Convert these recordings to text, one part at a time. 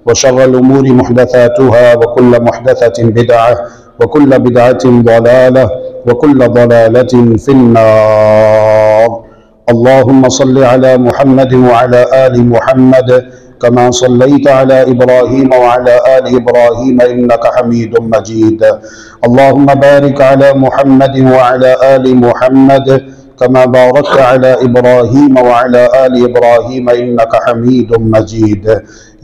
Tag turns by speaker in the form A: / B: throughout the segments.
A: وشر الأمور محدثاتها وكل محدثة بدعة وكل بدعة ضلالة وكل ضلالة في النار. اللهم صل على محمد وعلى آل محمد كما صليت على إبراهيم وعلى آل إبراهيم إنك حميد مجيد. اللهم بارك على محمد وعلى آل محمد كما باركت على إبراهيم وعلى آل إبراهيم إنك حميد مجيد.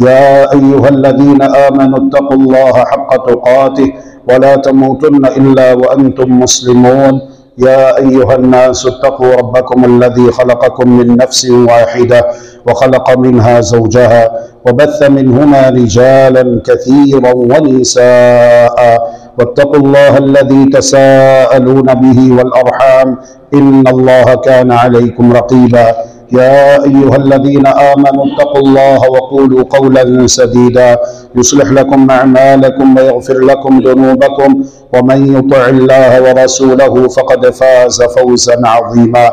A: يا أيها الذين آمنوا اتقوا الله حق تقاته ولا تموتن إلا وأنتم مسلمون. يا أيها الناس اتقوا ربكم الذي خلقكم من نفس واحدة وخلق منها زوجها وبث منهما رجالا كثيرا ونساء واتقوا الله الذي تساءلون به والأرحام إن الله كان عليكم رقيبا. يا أيها الذين آمنوا اتقوا الله وقولوا قولا سديدا يصلح لكم أعمالكم ويغفر لكم ذنوبكم ومن يطع الله ورسوله فقد فاز فوزا عظيما.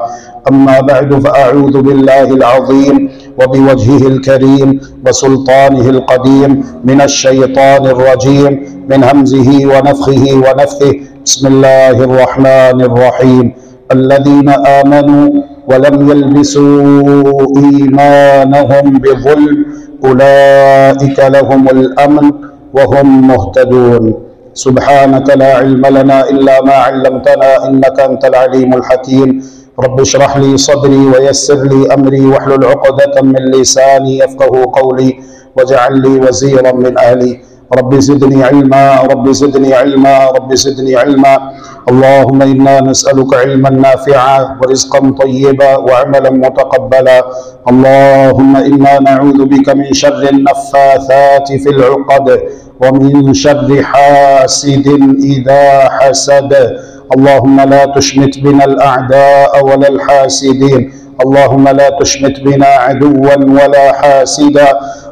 A: أما بعد فأعوذ بالله العظيم وبوجهه الكريم وسلطانه القديم من الشيطان الرجيم من همزه ونفخه ونفثه. بسم الله الرحمن الرحيم. الذين آمنوا ولم يلبسوا إيمانهم بظلم أولئك لهم الأمن وهم مهتدون. سبحانك لا علم لنا إلا ما علمتنا إنك أنت العليم الحكيم. رب اشرح لي صدري ويسر لي أمري واحلل عقدة من لساني يفقه قولي واجعل لي وزيرا من أهلي. رب زدني علما رب زدني علما رب زدني علما. اللهم إنا نسألك علما نافعا ورزقا طيبا وعملا متقبلا. اللهم إنا نعوذ بك من شر النفاثات في العقد ومن شر حاسد إذا حسد. اللهم لا تشمت بنا الأعداء ولا الحاسدين. اللهم لا تشمت بنا عدوا ولا حاسدا.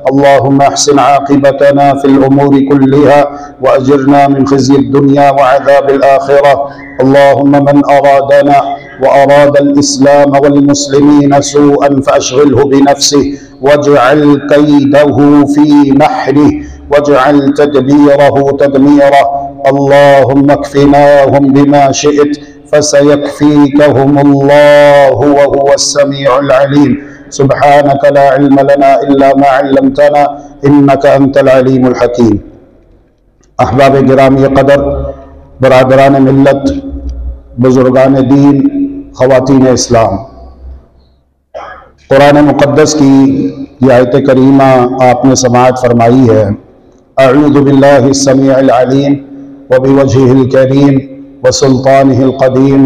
A: اللهم احسن عاقبتنا في الأمور كلها وأجرنا من خزي الدنيا وعذاب الآخرة. اللهم من أرادنا وأراد الإسلام والمسلمين سوءا فأشغله بنفسه واجعل كيده في نحره واجعل تدبيره تدميره. اللهم اكفناهم بما شئت فسيكفيكهم الله وهو السميع العليم. سبحانك لا علم لنا إلا ما علمتنا إنك أنت العليم الحكيم. احباب گرامی قدر، برادران ملت، بزرگان دین، خواتین اسلام، قرآن مقدس کی یہ آیت کریمہ آپ نے سماعت فرمائی ہے. اعوذ باللہ السمیع العلیم وبوجهه الكریم وسلطانه القدیم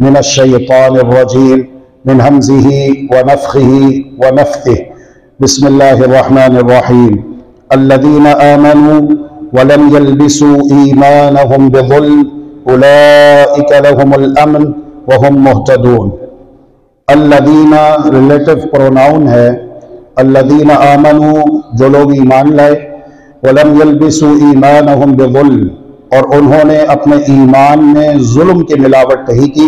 A: من الشیطان الرجیم من همزه ونفخه ونفثه. بسم الله الرحمن الرحيم. الذين آمنوا ولم يلبسوا إيمانهم بظلم أولئك لهم الأمن وهم مهتدون. الذين relative pronoun ہے. الذين آمنوا جو لوگ ایمان لائے، ولم يلبسوا إيمانهم بظلم اور انہوں نے اپنے ایمان میں ظلم کی ملاوٹ نہیں کی.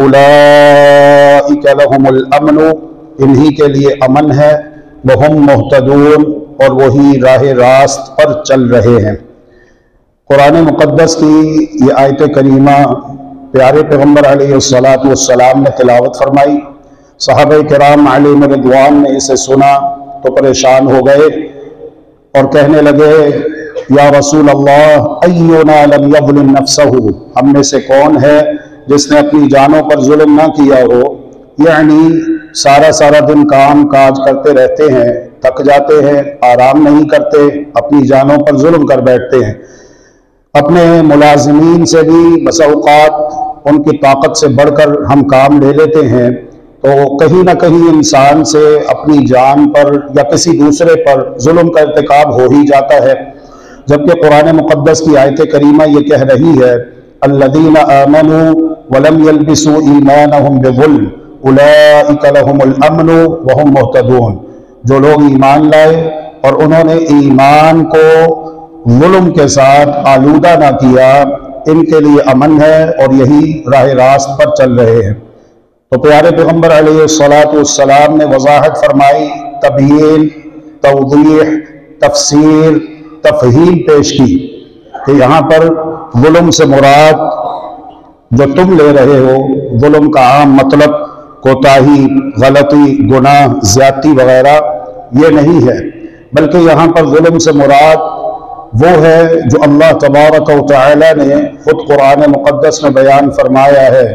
A: اولئک لہم الامن انہی کے لیے امن ہے. وہم مہتدون اور وہی راہ راست پر چل رہے ہیں. قرآن مقدس کی یہ آیت کریمہ پیارے پیغمبر علیہ السلام نے تلاوت فرمائی. صحابہ کرام علیہم رضوان نے اسے سنا تو پریشان ہو گئے اور کہنے لگے یا رسول اللہ اینا لم یظلم نفسہ، ہم میں سے کون ہے جس نے اپنی جانوں پر ظلم نہ کیا ہو. یعنی سارا دن کام کاج کرتے رہتے ہیں، تھک جاتے ہیں، آرام نہیں کرتے، اپنی جانوں پر ظلم کر بیٹھتے ہیں. اپنے ملازمین سے بھی بسا اوقات ان کی طاقت سے بڑھ کر ہم کام لے لیتے ہیں، تو کہیں نہ کہیں انسان سے اپنی جان پر یا کسی دوسرے پر ظلم کا ارتکاب ہو ہی جاتا ہے. جبکہ قرآن مقدس کی آیت کریمہ یہ کہہ رہی ہے الذین آمنوا ولم يلبسوا ایمانہم بظلم اولئک لہم الامن وہم مہتدون. جو لوگ ایمان لائے اور انہوں نے ایمان کو ظلم کے ساتھ آلودہ نہ کیا، ان کے لیے امن ہے اور یہی راہ راست پر چل رہے ہیں. تو پیارے پیغمبر علیہ الصلوۃ والسلام نے وضاحت فرمائی، تبیین، توضیح، تفسیر تفہیم پیش کی کہ یہاں پر ظلم سے مراد جو تم لے رہے ہو، ظلم کا عام مطلب کوتاہی، غلطی، گناہ، زیادتی وغیرہ یہ نہیں ہے، بلکہ یہاں پر ظلم سے مراد وہ ہے جو اللہ تبارک و تعالی نے خود قرآن مقدس میں بیان فرمایا ہے۔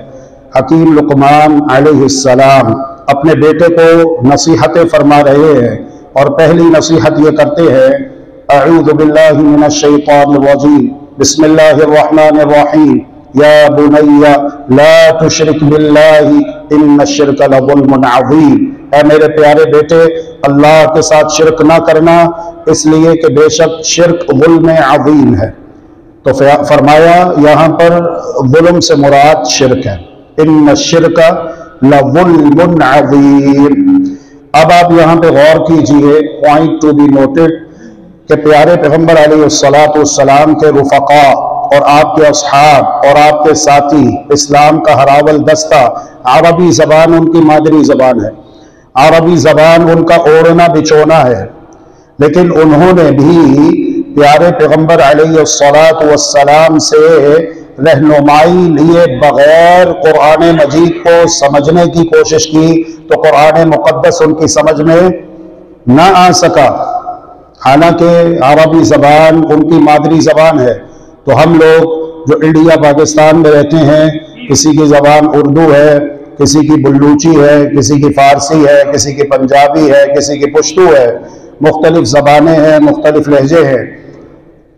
A: حکیم لقمان علیہ السلام اپنے بیٹے کو نصیحتیں فرما رہے ہیں، اور پہلی نصیحت یہ کرتے ہیں، اعوذ باللہ من الشیطان الرجیم، بسم اللہ الرحمن الرحیم، یا بنی لا تشرک باللہ ان الشرک لظلم عظیم، اے میرے پیارے بیٹے اللہ کے ساتھ شرک نہ کرنا، اس لیے کہ بے شک شرک ظلم عظیم ہے۔ تو فرمایا یہاں پر ظلم سے مراد شرک ہے، ان الشرک لظلم عظیم۔ اب آپ یہاں پہ غور کیجئے، پوائنٹ ٹو بی نوٹڈ، کہ پیارے پیغمبر علیہ السلام کے رفقا اور آپ کے اصحاب اور آپ کے ساتھی، اسلام کا ہراول دستہ، عربی زبان ان کی مادری زبان ہے، عربی زبان ان کا اوڑھنا بچھونا ہے، لیکن انہوں نے بھی پیارے پیغمبر علیہ السلام سے رہنمائی لیے بغیر قرآن مجید کو سمجھنے کی کوشش کی، تو قرآن مقدس ان کی سمجھ میں نہ آ سکا، حالانکہ عربی زبان ان کی مادری زبان ہے۔ تو ہم لوگ جو انڈیا پاکستان میں رہتے ہیں، کسی کی زبان اردو ہے، کسی کی بلوچی ہے، کسی کی فارسی ہے، کسی کی پنجابی ہے، کسی کی پشتو ہے، مختلف زبانیں ہیں، مختلف لہجے ہیں۔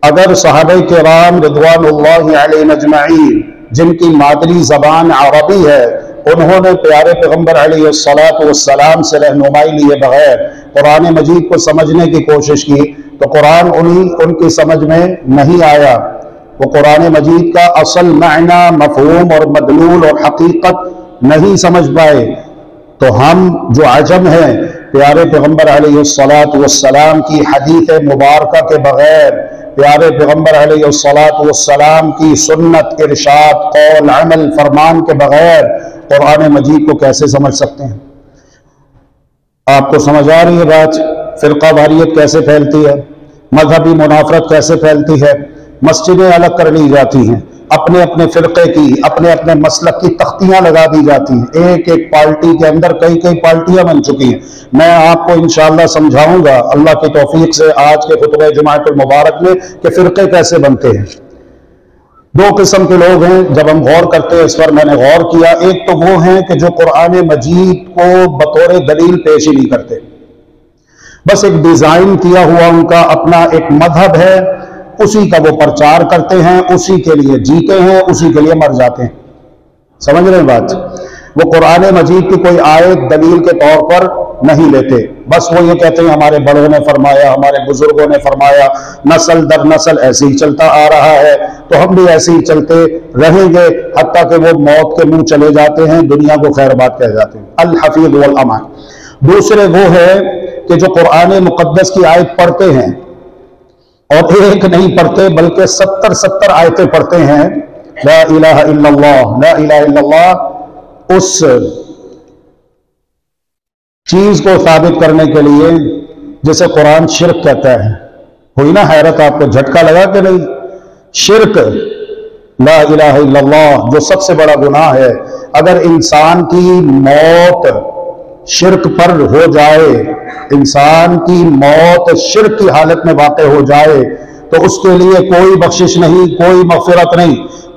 A: اگر صحابہ کرام رضوان اللہ علیہم اجمعین جن کی مادری زبان عربی ہے، انہوں نے پیارے پیغمبر علیہ السلام سے رہنمائی لیے بغیر قرآن مجید کو سمجھنے کی کوشش کی، تو قرآن ان کی سمجھ میں نہیں آیا، وہ قرآن مجید کا اصل معنی، مفہوم اور مدلول اور حقیقت نہیں سمجھ پائے۔ تو ہم جو عجم ہیں، پیارے پیغمبر علیہ السلام کی حدیث مبارکہ کے بغیر، پیارے پیغمبر علیہ السلام کی سنت، ارشاد، قول، عمل، فرمان کے بغیر قرآن مجید کو کیسے سمجھ سکتے ہیں؟ آپ کو سمجھ آ رہی ہے بات؟ فرقہ واریت کیسے پھیلتی ہے، مذہبی منافرت کیسے پھیلتی ہے، مسجدیں الگ کر لی جاتی ہیں، اپنے اپنے فرقے کی، اپنے اپنے مسلک کی تختیاں لگا دی جاتی ہیں، ایک ایک پارٹی کے اندر کئی کئی پارٹیاں بن چکی ہیں۔ میں آپ کو انشاءاللہ سمجھاؤں گا اللہ کی توفیق سے آج کے خطبہ جمعۃ المبارک میں کہ فرقے کیسے بنتے ہیں۔ دو قسم کے لوگ ہیں، جب ہم غور کرتے ہیں اس پر، میں نے غور کیا، ایک تو وہ ہیں کہ جو قرآن مجید کو بطور دلیل پیش ہی نہیں کرتے، بس ایک ڈیزائن کیا ہوا ان کا اپنا ایک مذہب ہے، اسی کا وہ پرچار کرتے ہیں، اسی کے لیے جیتے ہیں، اسی کے لیے مر جاتے ہیں۔ سمجھ رہے ہیں بات؟ وہ قرآن مجید کی کوئی آیت دلیل کے طور پر نہیں لیتے، بس وہ یہ کہتے ہیں ہمارے بڑوں نے فرمایا، ہمارے بزرگوں نے فرمایا، نسل در نسل ایسے ہی چلتا آ رہا ہے، تو ہم بھی ایسے ہی چلتے رہیں گے، حتیٰ کہ وہ موت کے منہ چلے جاتے ہیں، دنیا کو خیر بات کہہ جاتے ہیں۔ الحفیظ والامان۔ دوسرے وہ ہے کہ جو قرآن مقدس کی آیت پڑھتے ہیں، اور ایک نہیں پڑھتے بلکہ 70 آیتیں پڑھتے ہیں، لا الہ الا اللہ، لا الہ الا اللہ، اس چیز کو ثابت کرنے کے لیے جسے قرآن شرک کہتا ہے۔ ہوئی نا حیرت آپ کو؟ جھٹکا لگا کہ نہیں؟ شرک، لا الہ الا اللہ، جو سب سے بڑا گناہ ہے۔ اگر انسان کی موت شرک پر ہو جائے، انسان کی موت شرک کی حالت میں واقع ہو جائے، تو اس کے لیے کوئی بخشش نہیں، کوئی مغفرت نہیں۔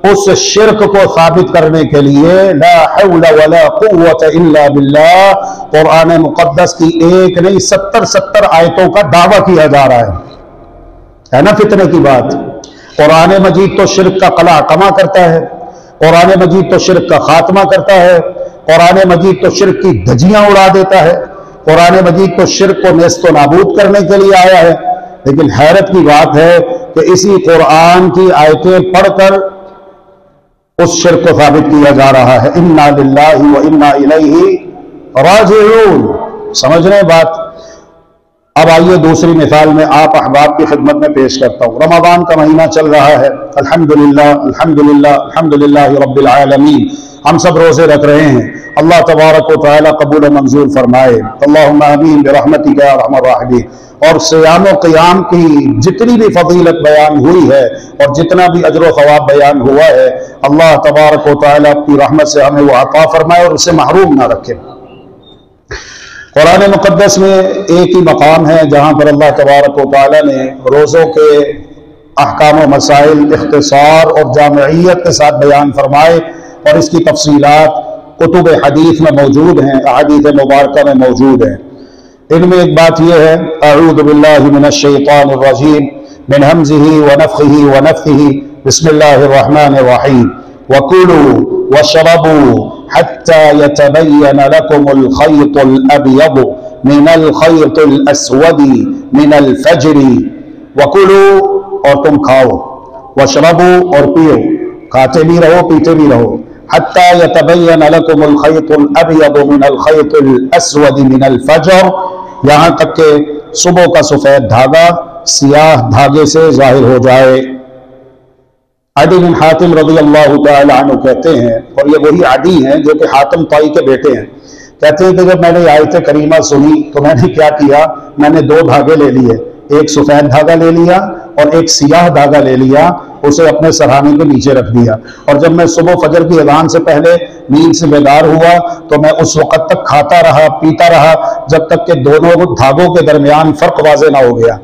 A: اس شرک کو ثابت کرنے کے لیے لا حول ولا قوت الا باللہ، قرآن مقدس کی ایک نہیں 70 آیتوں کا دعویٰ کیا جا رہا ہے نا فتنے کی بات۔ قرآن مجید تو شرک کا قلع کما کرتا ہے، قرآن مجید تو شرک کا خاتمہ کرتا ہے، قرآن مجید تو شرک کی دھجیاں اڑا دیتا ہے، قرآن مجید تو شرک کو نیست و نابود کرنے کے لیے آیا ہے۔ لیکن حیرت کی بات ہے کہ اسی قرآن کی آیتیں پڑھ کر اس شرک کو ثابت کیا جا رہا ہے۔ انا للہ و انا الیہ راجعون۔ سمجھ رہے ہیں بات؟ اب آئیے دوسری مثال میں آپ احباب کی خدمت میں پیش کرتا ہوں۔ رمضان کا مہینہ چل رہا ہے، الحمدللہ الحمدللہ الحمدللہ رب العالمین، ہم سب روزے رکھ رہے ہیں، اللہ تبارک و تعالی قبول و منظور فرمائے، اللہم آمین برحمتک یا ارحم الراحمین۔ اور صیام و قیام کی جتنی بھی فضیلت بیان ہوئی ہے اور جتنا بھی اجر و ثواب بیان ہوا ہے، اللہ تبارک و تعالیٰ اپنی رحمت سے ہمیں وہ عطا فرمائے اور اسے محروم نہ رکھے۔ قرآن مقدس میں ایک ہی مقام ہے جہاں پر اللہ تبارک و تعالیٰ نے روزوں کے احکام و مسائل اختصار اور جامعیت کے ساتھ بیان فرمائے، اور اس کی تفصیلات کتب حدیث میں موجود ہیں، احادیث مبارکہ میں موجود ہیں۔ ان میں ایک بات یہ ہے، اعوذ باللہ من الشیطان الرجیم من ہمزہ ونفخہ ونفثہ، بسم اللہ الرحمن الرحیم، وَكُلُوا وَاشْرَبُوا حَتَّى يَتَبَيَّنَ لَكُمُ الْخَيْطُ الْأَبْيَضُ مِنَ الْخَيْطِ الْأَسْوَدِ مِنَ الْفَجْرِ، وَكُلُوا اور تم کھاؤ، وَاشْرَبُوا اور پیو، کھاتے بھی رہو پیتے بھی رہو، حَتَّى يَتَبَيَّنَ لَكُمُ الْخَيْطُ الْأَبْيَضُ مِنَ الْخَيْطِ الْأَسْوَدِ مِنَ الْفَجْرِ، یہاں تک کہ صبح کا سفید دھاگا سیاہ دھاگے سے ظاہر ہو جائے۔ عدی بن حاتم رضی اللہ تعالی عنہ کہتے ہیں، اور یہ وہی عدی ہیں جو کہ حاتم طائی کے بیٹے ہیں، کہتے ہیں کہ جب میں نے آیت کریمہ سنی تو میں نے کیا کیا، میں نے 2 دھاگے لے لیے، ایک سفید دھاگا لے لیا اور ایک سیاہ دھاگا لے لیا، اسے اپنے سرہانے کے نیچے رکھ دیا، اور جب میں صبح فجر کی اذان سے پہلے نیند سے بیدار ہوا تو میں اس وقت تک کھاتا رہا پیتا رہا جب تک کہ دونوں دھاگوں کے درمیان فرق واضح نہ ہو گیا۔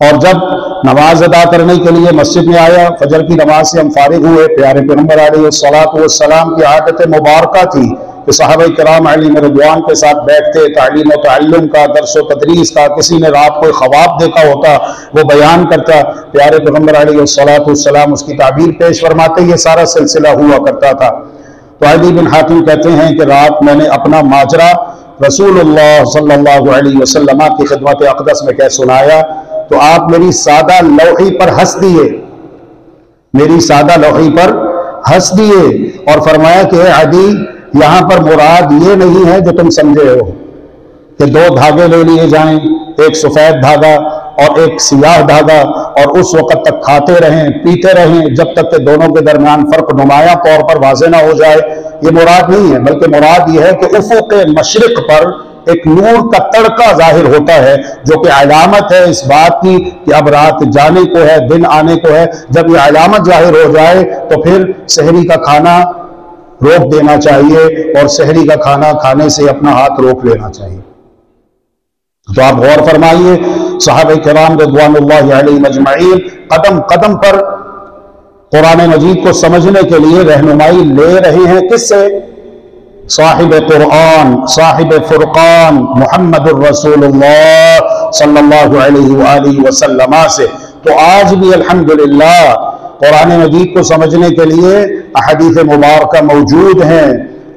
A: اور جب نماز ادا کرنے کے لیے مسجد میں آیا، فجر کی نماز سے ہم فارغ ہوئے، پیارے پیغمبر علیہ الصلوۃ والسلام کی عادت مبارکہ تھی کہ صحابہ کرام علیہم رضوان کے ساتھ بیٹھتے، تعلیم و تعلم کا، درس و تدریس کا، کسی نے رات کو خواب دیکھا ہوتا وہ بیان کرتا، پیارے پیغمبر علیہ الصلوۃ والسلام اس کی تعبیر پیش فرماتے، یہ سارا سلسلہ ہوا کرتا تھا۔ تو عدی بن حاتم کہتے ہیں کہ رات میں نے اپنا ماجرا رسول اللہ صلی اللہ علیہ وسلم کی خدمت اقدس میں کہہ سنایا، تو آپ میری سادہ لوحی پر ہنس دیے، میری سادہ لوحی پر ہنس دیے اور فرمایا کہ اے عدی، یہاں پر مراد یہ نہیں ہے جو تم سمجھے ہو کہ 2 دھاگے لے لیے جائیں، ایک سفید دھاگا اور ایک سیاہ دھاگا، اور اس وقت تک کھاتے رہیں پیتے رہیں جب تک کہ دونوں کے درمیان فرق نمایاں طور پر واضح نہ ہو جائے، یہ مراد نہیں ہے، بلکہ مراد یہ ہے کہ افق مشرق پر ایک نور کا تڑکا ظاہر ہوتا ہے جو کہ علامت ہے اس بات کی کہ اب رات جانے کو ہے، دن آنے کو ہے۔ جب یہ علامت ظاہر ہو جائے تو پھر سحری کا کھانا روک دینا چاہیے اور سحری کا کھانا کھانے سے اپنا ہاتھ روک لینا چاہیے۔ تو آپ غور فرمائیے، صحابہ کرام رضوان اللہ علیہم اجمعین قدم قدم پر قرآن مجید کو سمجھنے کے لیے رہنمائی لے رہے ہیں، کس سے؟ صاحب قرآن، صاحب فرقان محمد الرسول اللہ صلی اللہ علیہ وآلہ وسلم سے۔ تو آج بھی الحمدللہ قرآن مجید کو سمجھنے کے لیے احادیث مبارکہ موجود ہیں،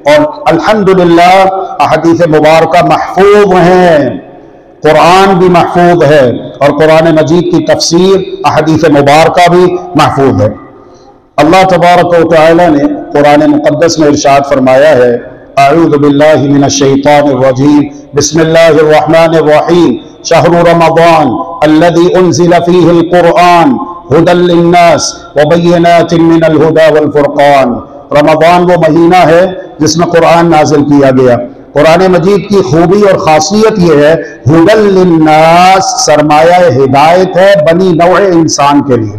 A: اور الحمدللہ احادیث مبارکہ محفوظ ہیں، قرآن بھی محفوظ ہے اور قرآن مجید کی تفسیر احادیث مبارکہ بھی محفوظ ہے۔ اللہ تبارک و تعالی نے قرآن مقدس میں ارشاد فرمایا ہے، اعوذ باللہ من الشیطان الرجیم، بسم اللہ الرحمن الرحیم، شہر رمضان الذي انزل فیہ القرآن ہدی للناس وبینات من الہدی والفرقان۔ رمضان وہ مہینہ ہے جس میں قرآن نازل کیا گیا۔ قرآن مجید کی خوبی اور خاصیت یہ ہے، ہدی للناس سرمایہ ہدایت ہے بنی نوع انسان کے لیے۔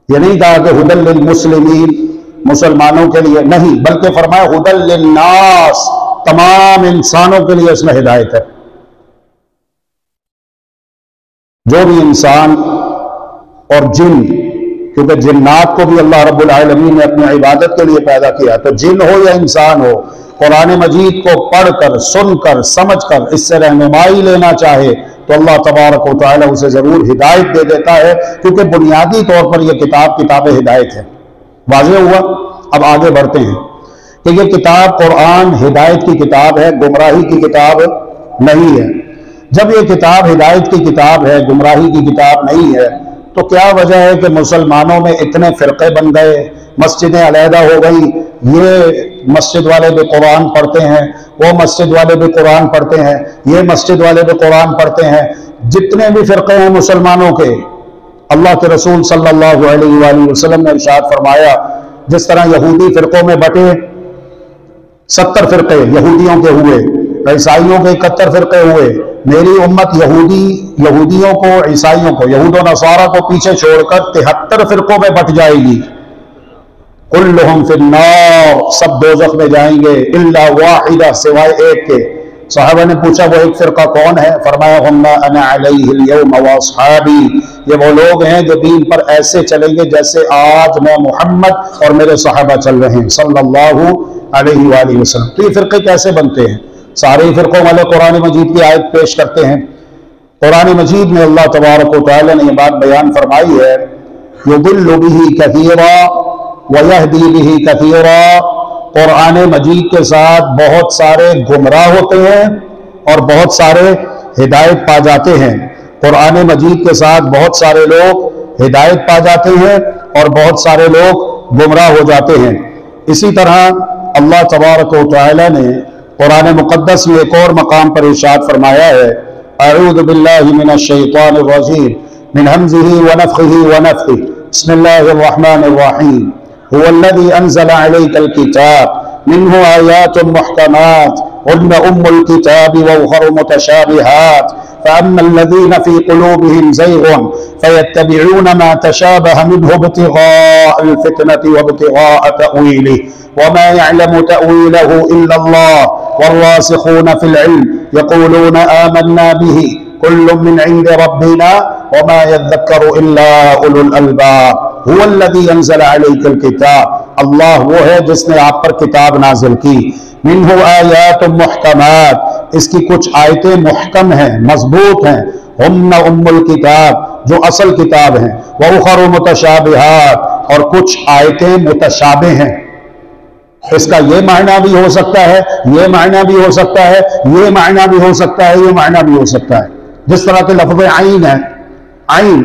A: یہ نہیں کہا کہ ہدی للمسلمین مسلمانوں کے لیے، نہیں، بلکہ فرمایا ہدی للناس تمام انسانوں کے لیے اس میں ہدایت ہے۔ جو بھی انسان اور جن، کیونکہ جنات کو بھی اللہ رب العالمین نے اپنی عبادت کے لیے پیدا کیا، تو جن ہو یا انسان ہو، قرآن مجید کو پڑھ کر، سن کر، سمجھ کر اس سے رہنمائی لینا چاہے تو اللہ تبارک و تعالی اسے ضرور ہدایت دے دیتا ہے، کیونکہ بنیادی طور پر یہ کتاب ہدایت ہے۔ واضح ہوا؟ اب آگے بڑھتے ہیں کہ یہ کتاب قرآن ہدایت کی کتاب ہے، گمراہی کی کتاب نہیں ہے۔ جب یہ کتاب ہدایت کی کتاب ہے، گمراہی کی کتاب نہیں ہے، تو کیا وجہ ہے کہ مسلمانوں میں اتنے فرقے بن گئے، مسجدیں علیحدہ ہو گئی، یہ مسجد والے بھی قرآن پڑھتے ہیں، وہ مسجد والے بھی قرآن پڑھتے ہیں، یہ مسجد والے بھی قرآن پڑھتے ہیں۔ جتنے بھی فرقے ہیں مسلمانوں کے، اللہ کے رسول صلی اللہ علیہ وآلہ وسلم نے ارشاد فرمایا، جس طرح یہودی فرقوں میں بٹے 70 فرقے یہودیوں کے ہوئے، عیسائیوں کے 71 فرقے ہوئے، میری امت یہودیوں کو، عیسائیوں کو، یہود و نصارہ کو پیچھے چھوڑ کر 73 فرقوں میں بٹ جائے گی. کلہم فی النار، سب دوزخ میں جائیں گے، الا واحدہ، سوائے ایک کے. صحابہ نے پوچھا وہ ایک فرقہ کون ہے؟ فرمایا ہم ما انا علیہ اليوم واصحابی، یہ وہ لوگ ہیں جو دین پر ایسے چلیں گے جیسے آج میں محمد اور میرے صحابہ چل رہے ہیں صلی اللہ علیہ وآلہ وسلم. تو یہ فرقے کیسے بنتے ہیں؟ سارے فرقوں والے قرآن مجید کی آیت پیش کرتے ہیں. قرآن مجید میں اللہ تبارک و تعالی نے یہ بات بیان فرمائی ہے، یضل بہ کثیرا ویہدی بہ کثیرا. قرآن مجید کے ساتھ بہت سارے گمراہ ہوتے ہیں اور بہت سارے ہدایت پا جاتے ہیں. قرآن مجید کے ساتھ بہت سارے لوگ ہدایت پا جاتے ہیں اور بہت سارے لوگ گمراہ ہو جاتے ہیں. اسی طرح اللہ تبارک و تعالی نے قرآن مقدس میں ایک اور مقام پر ارشاد فرمایا ہے، اعوذ باللہ من الشیطان الرجیم من ہمزہ ونفخہ ونفثہ، بسم اللہ الرحمن الرحیم، هو الذي انزل عليك الكتاب منه آيات محكمات هن ام الكتاب واخر متشابهات فاما الذين في قلوبهم زيغ فيتبعون ما تشابه منه ابتغاء الفتنة وابتغاء تأويله وما يعلم تأويله إلا الله والراسخون في العلم يقولون آمنا به كل من عند ربنا وما يذكر إلا أولو الألباب. هو الذي انزل عليك الكتاب، اللہ وہ ہے جس نے آپ پر کتاب نازل کی. منہ آیات محکمات، اس کی کچھ آیتیں محکم ہیں، مضبوط ہیں. ہن ام الکتاب، جو اصل کتاب ہیں. وَأُخَرُ مُتَشَابِهَاتٌ، اور کچھ آیتیں متشابہ ہیں. اس کا یہ معنی بھی ہو سکتا ہے، یہ معنی بھی ہو سکتا ہے، یہ معنی بھی ہو سکتا ہے، یہ معنی بھی ہو سکتا ہے. جس طرح کے لفظ عین ہے، عین،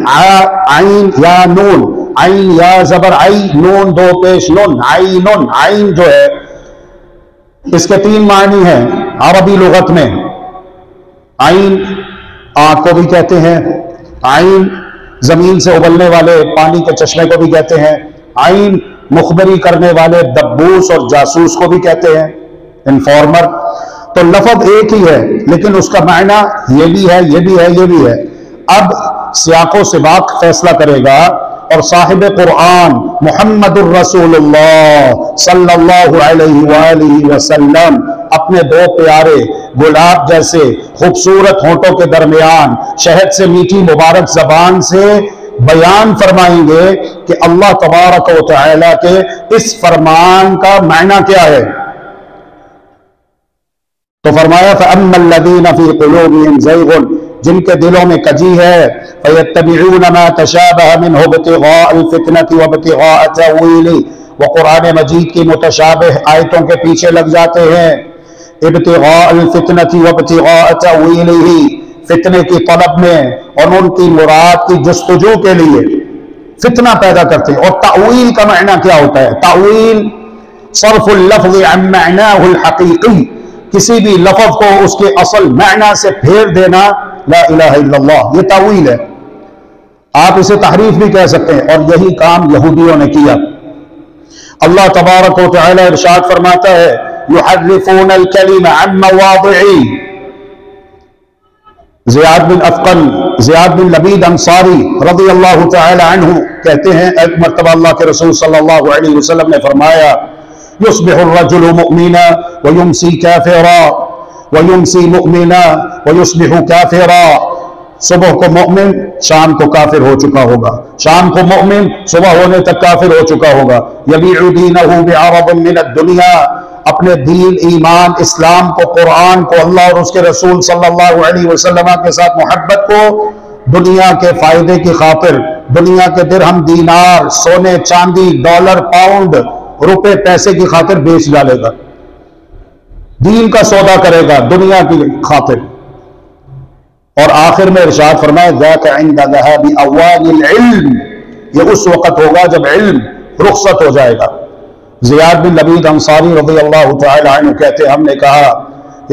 A: عین یا نون، عین یا زبر عی، نون دو پیش نون، عینن. عین جو ہے اس کے 3 معنی ہیں عربی لغت میں. عین آنکھ کو بھی کہتے ہیں، عین زمین سے ابلنے والے پانی کے چشمے کو بھی کہتے ہیں، عین مخبری کرنے والے دبوس اور جاسوس کو بھی کہتے ہیں، انفارمر. تو لفظ ایک ہی ہے لیکن اس کا معنی یہ بھی ہے، یہ بھی ہے، یہ بھی ہے. اب سیاق و سباق فیصلہ کرے گا اور صاحب قرآن محمد الرسول اللہ صلی اللہ علیہ وآلہ وسلم اپنے 2 پیارے گلاب جیسے خوبصورت ہونٹوں کے درمیان شہد سے میٹھی مبارک زبان سے بیان فرمائیں گے کہ اللہ تبارک و تعالی کے اس فرمان کا معنی کیا ہے. تو فرمایا فَأَمَّا الَّذِينَ فِي قُلُوبِهِمْ زَيْغٌ، جن کے دلوں میں کجی ہے، فَيَتَّبِعُونَ مَا تَشَابَهَ مِنْهُ ابْتِغَاءَ الْفِتْنَةِ وَابْتِغَاءَ تَأْوِيلِهِ، وہ قرآن مجید کی متشابہ آیتوں کے پیچھے لگ جاتے ہیں. ابتغاء الفتنة وابتغاء تأويله، فتنے کی طلب میں اور ان کی مراد کی جستجو کے لیے فتنہ پیدا کرتے ہیں. اور تأویل کا معنی کیا ہوتا ہے؟ تأویل صرف اللفظ عن معناه الحقیقی، کسی بھی لفظ کو اس کے اصل معنی سے پھیر دینا. لا الہ الا اللہ، یہ تأویل ہے. آپ اسے تحریف بھی کہہ سکتے ہیں، اور یہی کام یہودیوں نے کیا. اللہ تبارک و تعالی ارشاد فرماتا ہے یحرفون الکلم عن مواضعہ. زیاد بن لبید انصاری رضی اللہ تعالی عنہ کہتے ہیں ایک مرتبہ اللہ کے رسول صلی اللہ علیہ وسلم نے فرمایا يصبح الرجل مؤمنا ويمسي كافرا ويمسي مؤمنا ويصبح كافرا. صبح کو مؤمن، شام کو کافر ہو چکا ہوگا، شام کو مؤمن، صبح ہونے تک کافر ہو چکا ہوگا. يبيع دينه بعرض من الدنيا، اپنے دین، ایمان، اسلام کو، قرآن کو، اللہ اور اس کے رسول صلی اللہ علیہ وسلم کے ساتھ محبت کو دنیا کے فائدے کی خاطر، دنیا کے درہم، دینار، سونے، چاندی، ڈالر، پاؤنڈ، روپے، پیسے کی خاطر بیچ ڈالے گا. دین کا سودا کرے گا دنیا کی خاطر. اور آخر میں ارشاد فرمائے ذاک عند ذهاب اوان العلم، یہ اس وقت ہوگا جب علم رخصت ہو جائے گا. زیاد بن لبید انصاری رضی اللہ تعالی عنہ کہتے ہم نے کہا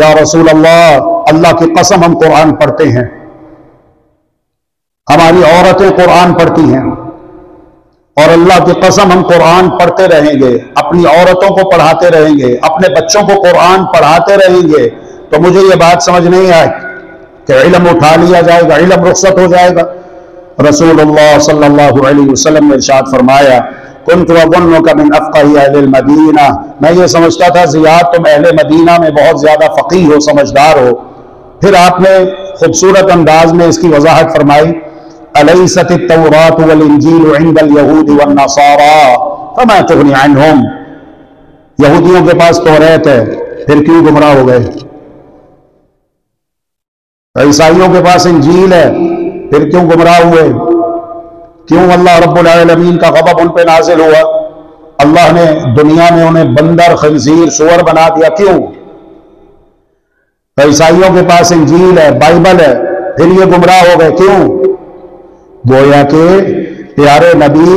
A: یا رسول اللہ، اللہ کی قسم ہم قرآن پڑھتے ہیں، ہماری عورتیں قرآن پڑھتی ہیں، اور اللہ کی قسم ہم قرآن پڑھتے رہیں گے، اپنی عورتوں کو پڑھاتے رہیں گے، اپنے بچوں کو قرآن پڑھاتے رہیں گے. تو مجھے یہ بات سمجھ نہیں آئی کہ علم اٹھا لیا جائے گا، علم رخصت ہو جائے گا؟ رسول اللہ صلی اللہ علیہ وسلم نے ارشاد فرمایا کنت اظنک من افقہ اہل المدینہ، میں یہ سمجھتا تھا زیاد تم اہل مدینہ میں بہت زیادہ فقیہ ہو، سمجھدار ہو۔ پھر آپ نے خوبصورت انداز میں اس کی وضاحت فرمائی الیست التوراۃ والانجیل عند اليہود والنصارى فما تغنی عنہم، یہودیوں کے پاس توریت ہے پھر کیوں گمراہ ہو گئے، عیسائیوں کے پاس انجیل ہے پھر کیوں گمراہ ہوئے، کیوں اللہ رب العالمین کا غضب ان پہ نازل ہوا، اللہ نے دنیا میں انہیں بندر خنزیر سور بنا دیا، کیوں؟ عیسائیوں کے پاس انجیل ہے، بائبل ہے، پھر یہ گمراہ ہو گئے، کیوں؟ گویا کہ پیارے نبی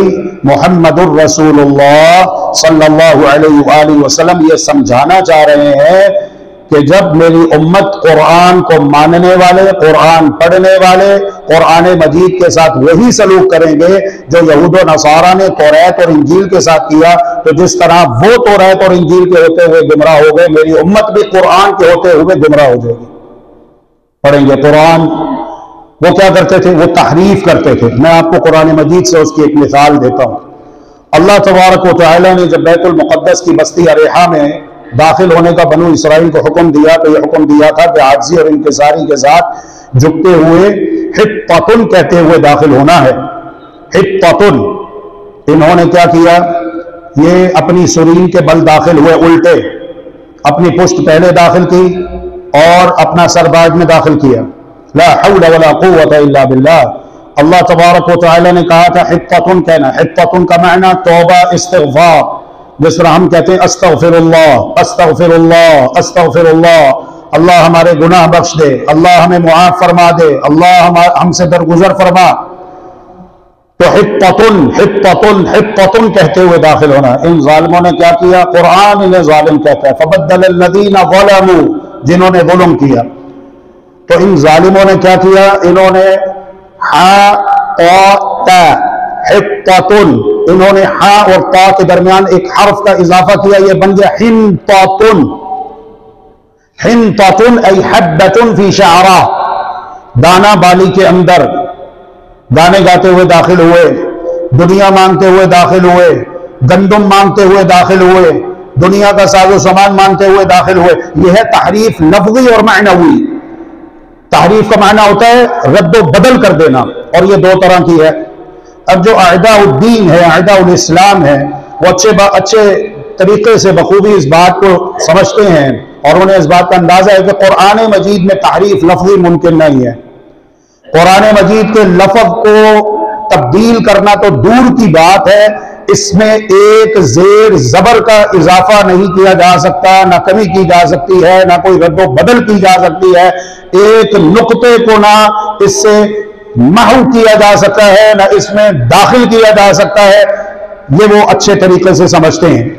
A: محمد الرسول اللہ صلی اللہ علیہ وآلہ وسلم یہ سمجھانا چاہ رہے ہیں کہ جب میری امت قرآن کو ماننے والے، قرآن پڑھنے والے، قرآن مجید کے ساتھ وہی سلوک کریں گے جو یہود و نصارہ نے توریت اور انجیل کے ساتھ کیا، تو جس طرح وہ توریت اور انجیل کے ہوتے ہوئے گمراہ ہو گئے، میری امت بھی قرآن کے ہوتے ہوئے گمراہ ہو جائے گی۔ پڑھیں گے قرآن، وہ کیا کرتے تھے؟ وہ تحریف کرتے تھے۔ میں آپ کو قرآن مجید سے اس کی ایک مثال دیتا ہوں۔ اللہ تبارک و تعالیٰ نے جب بیت المقدس کی بستی اریحا میں داخل ہونے کا بنو اسرائیل کو حکم دیا تو یہ حکم دیا تھا کہ عاجزی اور انکساری کے ساتھ جھکتے ہوئے حطۃ کہتے ہوئے داخل ہونا ہے۔ حطۃ، انہوں نے کیا کیا؟ یہ اپنی سرین کے بل داخل ہوئے الٹے، اپنی پشت پہلے داخل کی اور اپنا سر بعد میں داخل کیا۔ لا حول ولا قوت الا باللہ۔ اللہ تبارک و تعالی نے کہا تھا حطۃ کہنا، حطۃ کا معنی توبہ، استغفار، جس طرح ہم کہتے ہیں استغفر اللہ استغفر اللہ استغفر اللہ، اللہ ہمارے گناہ بخش دے، اللہ ہمیں معاف فرما دے، اللہ ہم سے درگزر فرما۔ تو حطۃ حطۃ حطۃ کہتے ہوئے داخل ہونا۔ ان ظالموں نے کیا کیا؟ قرآن انہیں ظالم کہتا ہے۔ فبدل الذین ظلموا، جنہوں نے ظلم کیا، تو ان ظالموں نے کیا کیا؟ انہوں نے حطۃ، انہوں نے ہا اور تا کے درمیان ایک حرف کا اضافہ کیا، یہ بن گیا حنطۃ۔ حنطۃ ای حبۃ فی شعرہ، دانا بالی کے اندر، گانے گاتے ہوئے داخل ہوئے، دنیا مانگتے ہوئے داخل ہوئے، گندم مانگتے ہوئے داخل ہوئے، دنیا کا ساز و سامان مانگتے ہوئے داخل ہوئے۔ یہ ہے تحریف لفظی اور معنوی۔ تحریف کا معنی ہوتا ہے رد و بدل کر دینا، اور یہ دو طرح کی ہے۔ اب جو اعداء الدین ہے، اعداء الاسلام ہے، وہ اچھے طریقے سے بخوبی اس بات کو سمجھتے ہیں اور انہیں اس بات کا اندازہ ہے کہ قرآن مجید میں تحریف لفظی ممکن نہیں ہے۔ قرآن مجید کے لفظ کو تبدیل کرنا تو دور کی بات ہے، اس میں ایک زیر زبر کا اضافہ نہیں کیا جا سکتا، نہ کمی کی جا سکتی ہے، نہ کوئی رد و بدل کی جا سکتی ہے، ایک نقطے کو نہ اس سے محو کیا جا سکتا ہے، نہ اس میں داخل کیا جا سکتا ہے۔ یہ وہ اچھے طریقے سے سمجھتے ہیں۔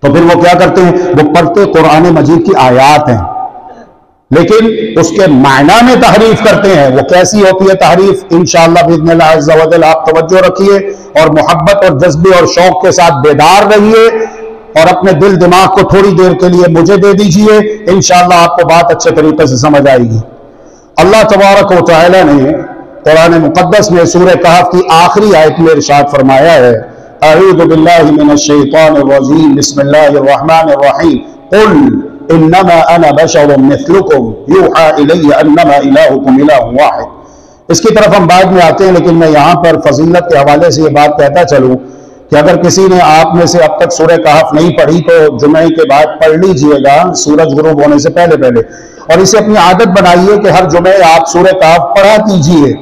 A: تو پھر وہ کیا کرتے ہیں؟ وہ پڑھتے قرآن مجید کی آیات ہیں لیکن اس کے معنی میں تحریف کرتے ہیں۔ وہ کیسی ہوتی ہے تحریف؟ انشاءاللہ باذن اللہ عز و جل آپ توجہ رکھیے اور محبت اور جذبے اور شوق کے ساتھ بیدار رہیے اور اپنے دل دماغ کو تھوڑی دیر کے لیے مجھے دے دیجئے، انشاءاللہ آپ کو بات اچھے طریقے سے سمجھ آئے گی۔ اللہ تبارک و تعالی نے قرآن مقدس میں سورہ کہف کی آخری آیت میں ارشاد فرمایا ہے اعوذ باللہ من الشیطان الرجیم بسم اللہ الرحمن الرحیم قل انما انا بشر مثلکم یوحى الی انما الہکم الہ واحد۔ اس کی طرف ہم بعد میں آتے ہیں، لیکن میں یہاں پر فضیلت کے حوالے سے یہ بات کہتا چلوں کہ اگر کسی نے آپ میں سے اب تک سورہ کہف نہیں پڑھی تو جمعے کے بعد پڑھ لیجئے گا سورج غروب ہونے سے پہلے اور اسے اپنی عادت بنائیے کہ ہر جمعے آپ سورہ کہف پڑھا کیجئے۔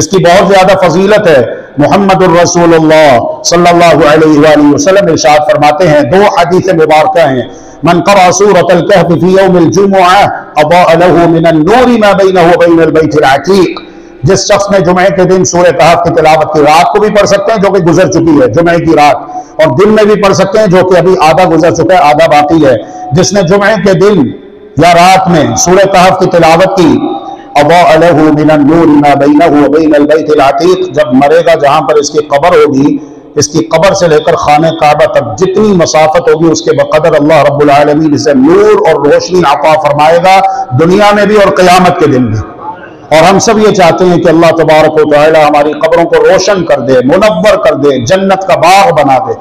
A: اس کی بہت زیادہ فضیلت ہے۔ محمد الرسول اللہ صلی اللہ علیہ وآلہ وسلم ارشاد فرماتے ہیں، دو حدیث مبارکہ ہیں، من قرأ سورة الكهف في يوم الجمعة اضاء له من النور ما بينه وبين البيت العتيق۔ جس شخص نے جمعے کے دن سورہ کہف کی تلاوت کی، رات کو بھی پڑھ سکتے ہیں جو کہ گزر چکی ہے جمعے کی رات، اور دن میں بھی پڑھ سکتے ہیں جو کہ ابھی آدھا گزر چکا ہے آدھا باقی ہے۔ جس نے جمعے کے دن یا رات میں سورہ کہف کی تلاوت کی، اضاء له من النور ما بينه وبين البيت العتيق، جب مرے گا جہاں پر اس کی قبر ہوگی اس کی قبر سے لے کر خانہ کعبہ تک جتنی مسافت ہوگی اس کے بقدر اللہ رب العالمین اسے نور اور روشنی عطا فرمائے گا، دنیا میں بھی اور قیامت کے دن بھی۔ اور ہم سب یہ چاہتے ہیں کہ اللہ تبارک و تعالی ہماری قبروں کو روشن کر دے، منور کر دے، جنت کا باغ بنا دے۔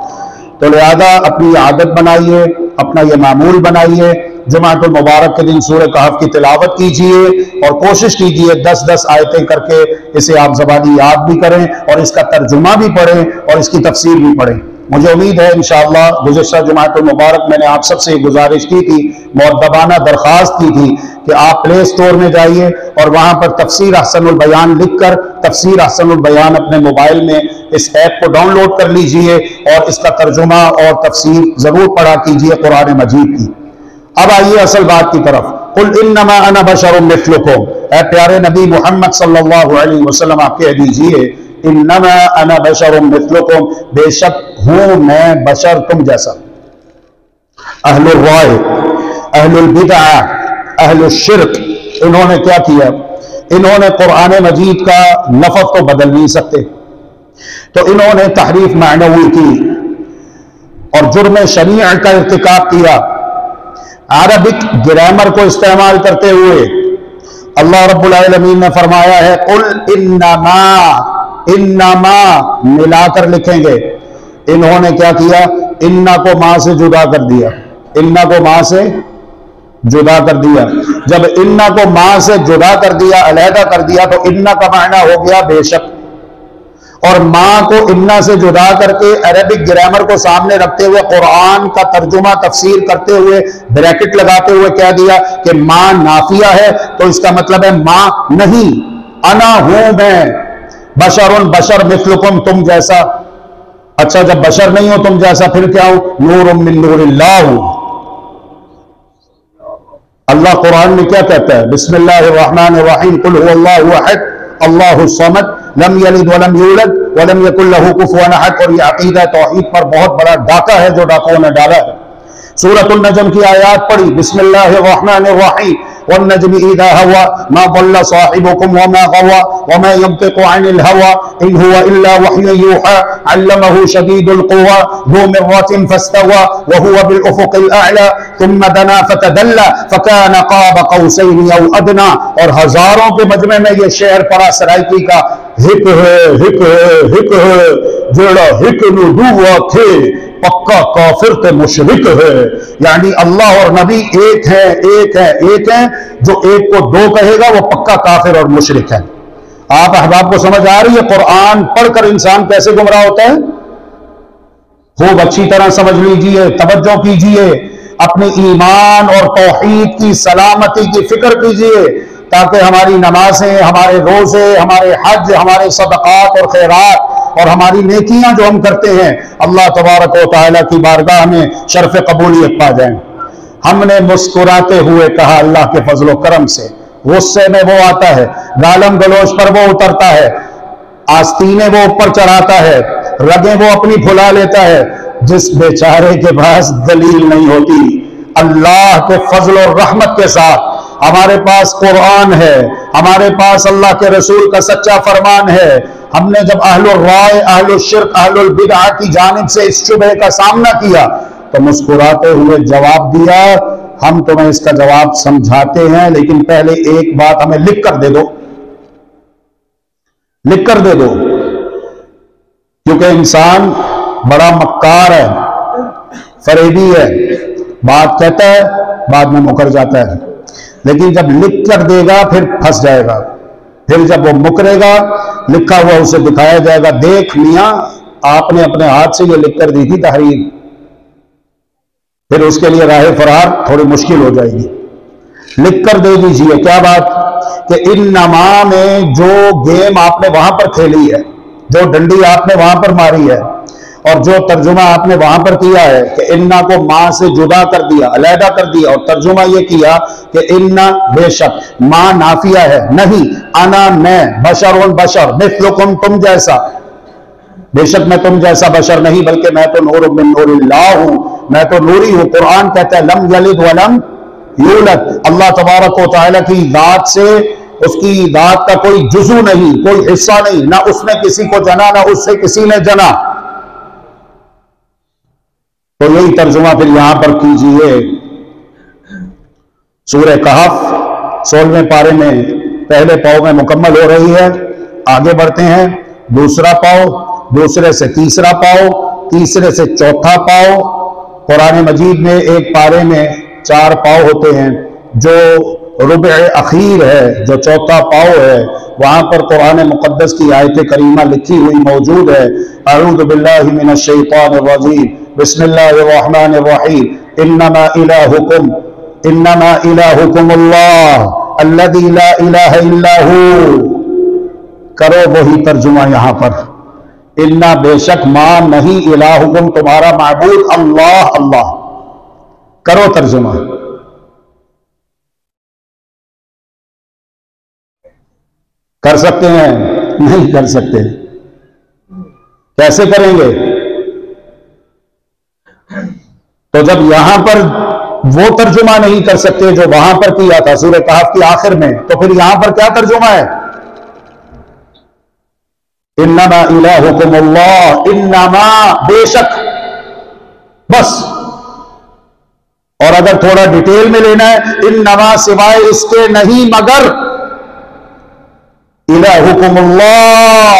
A: تو لہذا اپنی یہ عادت بنائیے، اپنا یہ معمول بنائیے، جمعۃ المبارک کے دن سورہ کہف کی تلاوت کیجئے اور کوشش کیجئے 10 آیتیں کر کے اسے آپ زبانی یاد بھی کریں اور اس کا ترجمہ بھی پڑھیں اور اس کی تفسیر بھی پڑھیں۔ مجھے امید ہے انشاءاللہ گزشتہ جمعۃ المبارک میں نے آپ سب سے یہ گزارش کی تھی، مؤدبانہ درخواست کی تھی کہ آپ پلے اسٹور میں جائیے اور وہاں پر تفسیر احسن البیان لکھ کر تفسیر احسن البیان اپنے موبائل میں اس ایپ کو ڈاؤن لوڈ کر لیجئے اور اس کا ترجمہ اور تفسیر ضرور پڑھا کیجئے قرآن مجید کی۔ اب آئیے اصل بات کی طرف۔ قل انما انا بشر مثلکم، اے پیارے نبی محمد صلی اللہ علیہ وسلم آپ کہہ دیجئے انما انا بشر مثلکم، بے شک ہوں میں بشر تم جیسا۔ اہل الرائے، اہل البدع، اہل الشرک، انہوں نے کیا کیا؟ انہوں نے قرآن مجید کا لفظ تو بدل نہیں سکتے، تو انہوں نے تحریف معنوی کی اور جرم شنیع کا ارتکاب کیا۔ عربک گرامر کو استعمال کرتے ہوئے اللہ رب العالمین نے فرمایا ہے قل انما ملا کر لکھیں گے۔ انہوں نے کیا کیا؟ انا کو ماں سے جدا کر دیا، انا کو ماں سے جدا کر دیا۔ جب انا کو ماں سے جدا کر دیا، علیحدہ کر دیا، تو انا کا معنی ہو گیا بے شک، اور ماں کو انا سے جدا کر کے عربک گرامر کو سامنے رکھتے ہوئے قرآن کا ترجمہ تفسیر کرتے ہوئے بریکٹ لگاتے ہوئے کہہ دیا کہ ماں نافیہ ہے، تو اس کا مطلب ہے ماں نہیں، انا ہوں میں، بشر مثلکم تم جیسا۔ اچھا جب بشر نہیں ہو تم جیسا پھر کیا ہوں؟ نور من نور اللہ ہوں۔ اللہ قرآن میں کیا کہتا ہے؟ بسم اللہ الرحمن الرحیم، قل هو اللہ احد اللہ الصمد لم یلد ولم یولد ولم یکن لہ کفوا احد۔ اور یہ عقیدہ توحید پر بہت بڑا ڈاکہ ہے جو ڈاکوں نے ڈالا ہے۔ سورۃ النجم کی آیات پڑھی، بسم اللہ الرحمن الرحیم، والنجم اذا هوى ما ضل صاحبكم وما غوى وما ينطق عن الهوى ان هو الا وحي يوحى علمه شديد القوى ذو مرة فاستوى وهو بالافق الاعلى ثم دنا فتدلى فكان قاب قوسين او ادنى۔ اور ہزاروں کے مجمع میں یہ شعر پڑا سرائکی کا، ہک ہے ہک ہے ہک ہے جڑا ہک نو ڈوبا تھے پکا کافر تے مشرک ہے۔ یعنی اللہ اور نبی ایک ہے ایک ہے ایک ہے، جو ایک کو دو کہے گا وہ پکا کافر اور مشرک ہے۔ آپ احباب کو سمجھ آ رہی ہے قرآن پڑھ کر انسان کیسے گمراہ ہوتا ہے؟ خوب اچھی طرح سمجھ لیجئے، توجہ کیجئے، اپنے ایمان اور توحید کی سلامتی کی فکر کیجئے تاکہ ہماری نمازیں، ہمارے روزے، ہمارے حج، ہمارے صدقات اور خیرات اور ہماری نیکیاں جو ہم کرتے ہیں اللہ تبارک و تعالیٰ کی بارگاہ میں شرف قبولیت پا جائیں۔ ہم نے مسکراتے ہوئے کہا اللہ کے فضل و کرم سے، غصے میں وہ آتا ہے، گالم گلوچ پر وہ اترتا ہے، آستینیں وہ اوپر چڑھاتا ہے، رگیں وہ اپنی پھلا لیتا ہے۔ جس بیچارے کے پاس دلیل نہیں ہوتی، اللہ کے فضل و رحمت کے ساتھ ہمارے پاس قرآن ہے، ہمارے پاس اللہ کے رسول کا سچا فرمان ہے۔ ہم نے جب اہل الرائے، اہل الشرک، اہل البدع کی جانب سے اس شبہ کا سامنا کیا تو مسکراتے ہوئے جواب دیا، ہم تمہیں اس کا جواب سمجھاتے ہیں لیکن پہلے ایک بات ہمیں لکھ کر دے دو، لکھ کر دے دو، کیونکہ انسان بڑا مکار ہے، فریبی ہے، بات کہتا ہے بعد میں مکر جاتا ہے، لیکن جب لکھ کر دے گا پھر پھنس جائے گا، پھر جب وہ مکرے گا لکھا ہوا اسے دکھایا جائے گا، دیکھ میاں آپ نے اپنے ہاتھ سے یہ لکھ کر دی تھی تحریر، پھر اس کے لیے راہ فرار تھوڑی مشکل ہو جائے گی۔ لکھ کر دے دیجئے کیا بات کہ انما میں جو گیم آپ نے وہاں پر کھیلی ہے، جو ڈنڈی آپ نے وہاں پر ماری ہے اور جو ترجمہ آپ نے وہاں پر کیا ہے کہ انا کو ماں سے جدا کر دیا، علیحدہ کر دیا، اور ترجمہ یہ کیا کہ انا بے شک ماں نافیہ ہے، نہیں، انا میں، بشر بشر مثلکم تم جیسا، بے شک میں تم جیسا بشر نہیں بلکہ میں تو نور من نور اللہ ہوں، میں تو نوری ہوں۔ قرآن کہتا ہے لم یلد ولم یولد، اللہ تبارک و تعالیٰ کی ذات سے، اس کی ذات کا کوئی جزو نہیں، کوئی حصہ نہیں، نہ اس نے کسی کو جنا نہ اس سے کسی نے جنا، تو یہی ترجمہ پھر یہاں پر کیجئے. سورہ کہف 16ویں پارے میں پہلے پاؤ میں مکمل ہو رہی ہے. آگے بڑھتے ہیں. دوسرا پاؤ، دوسرے سے تیسرا پاؤ، تیسرے سے چوتھا پاؤ. قرآن مجید میں ایک پارے میں 4 پاؤ ہوتے ہیں. جو ربع اخیر ہے، جو چوتھا پاؤ ہے، وہاں پر قرآن مقدس کی آیت کریمہ لکھی ہوئی موجود ہے. اعوذ باللہ من الشیطان الرجیم، بسم اللہ الرحمن الرحیم. انما الہکم اللہ الذی لا الہ الا ہو. کرو وہی ترجمہ یہاں پر. انا بے شک ماں نہیں، الہکم تمہارا معبود اللہ اللہ. کرو ترجمہ. کر سکتے ہیں؟ نہیں کر سکتے. کیسے کریں گے؟ تو جب یہاں پر وہ ترجمہ نہیں کر سکتے جو وہاں پر کیا تھا سورہ کہف کی آخر میں، تو پھر یہاں پر کیا ترجمہ ہے؟ انما الہکم اللہ، انما بے شک، بس. اور اگر تھوڑا ڈیٹیل میں لینا ہے، انما سوائے اس کے نہیں مگر، الہکم اللہ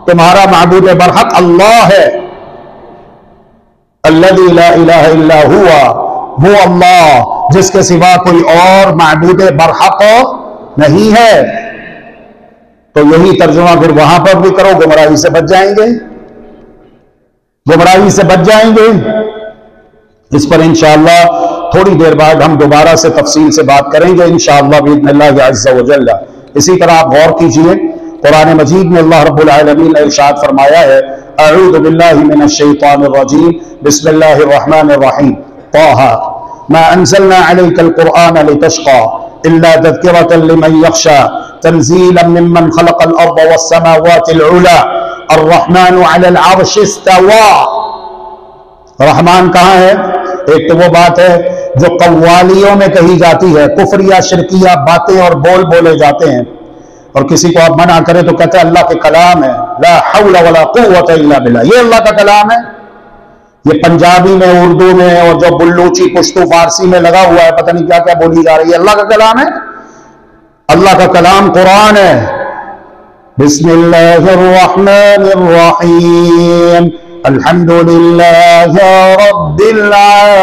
A: تمہارا معبود برحق اللہ ہے. الذی لا الہ الا ہوا، وہ اللہ جس کے سوا کوئی اور معبود برحق نہیں ہے. تو یہی ترجمہ پھر وہاں پر بھی کرو، گمراہی سے بچ جائیں گے. گمراہی سے بچ جائیں گے. اس پر انشاءاللہ تھوڑی دیر بعد ہم دوبارہ سے تفصیل سے بات کریں گے انشاءاللہ باذن اللہ عز و جل. اسی طرح آپ غور کیجئے، قرآن مجید میں اللہ رب العالمین نے ارشاد فرمایا ہے، اعوذ باللہ من الشیطان الرجیم، بسم اللہ الرحمن الرحیم. طٰہ ما انزلنا علیک القرآن لتشقى الا تذکرۃ لمن یخشى تنزیلا ممن خلق الارض والسماوات العلی الرحمن علی العرش استوى. رحمان کہاں ہے؟ ایک تو وہ بات ہے جو قوالیوں میں کہی جاتی ہے، کفریہ شرکیہ باتیں اور بول بولے جاتے ہیں، اور کسی کو آپ منع کریں تو کہتے ہیں اللہ کے کلام ہے، لا حول ولا قوت الا باللہ، یہ اللہ کا کلام ہے. یہ پنجابی میں، اردو میں، اور جو بلوچی پشتو فارسی میں لگا ہوا ہے، پتہ نہیں کیا کیا بولی جا رہی ہے، اللہ کا کلام ہے. اللہ کا کلام قرآن ہے. بسم اللہ الرحمن الرحیم، الحمد للہ رب العالمین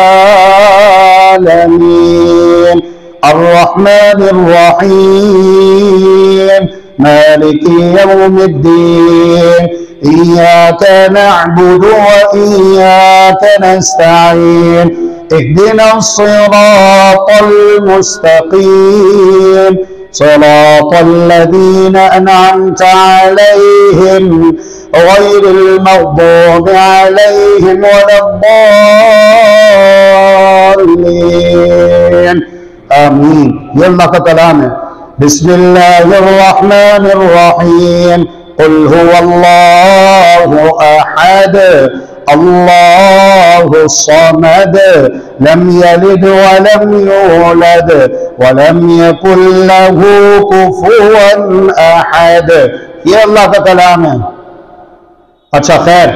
A: الرحمن الرحیم مالک یوم الدین ایاک نعبد وإیاک نستعین اهدنا الصراط المستقیم صراط الذین انعمت علیہم غیر المغضوب علیہم ولا الضالین. آمین. یہ اللہ کا کلام ہے. بسم اللہ الرحمن الرحیم، قل هو اللہ احد اللہ الصمد لم یلد ولم یولد ولم یکن له کفوا احد. یہ اللہ کا کلام ہے. اچھا خیر،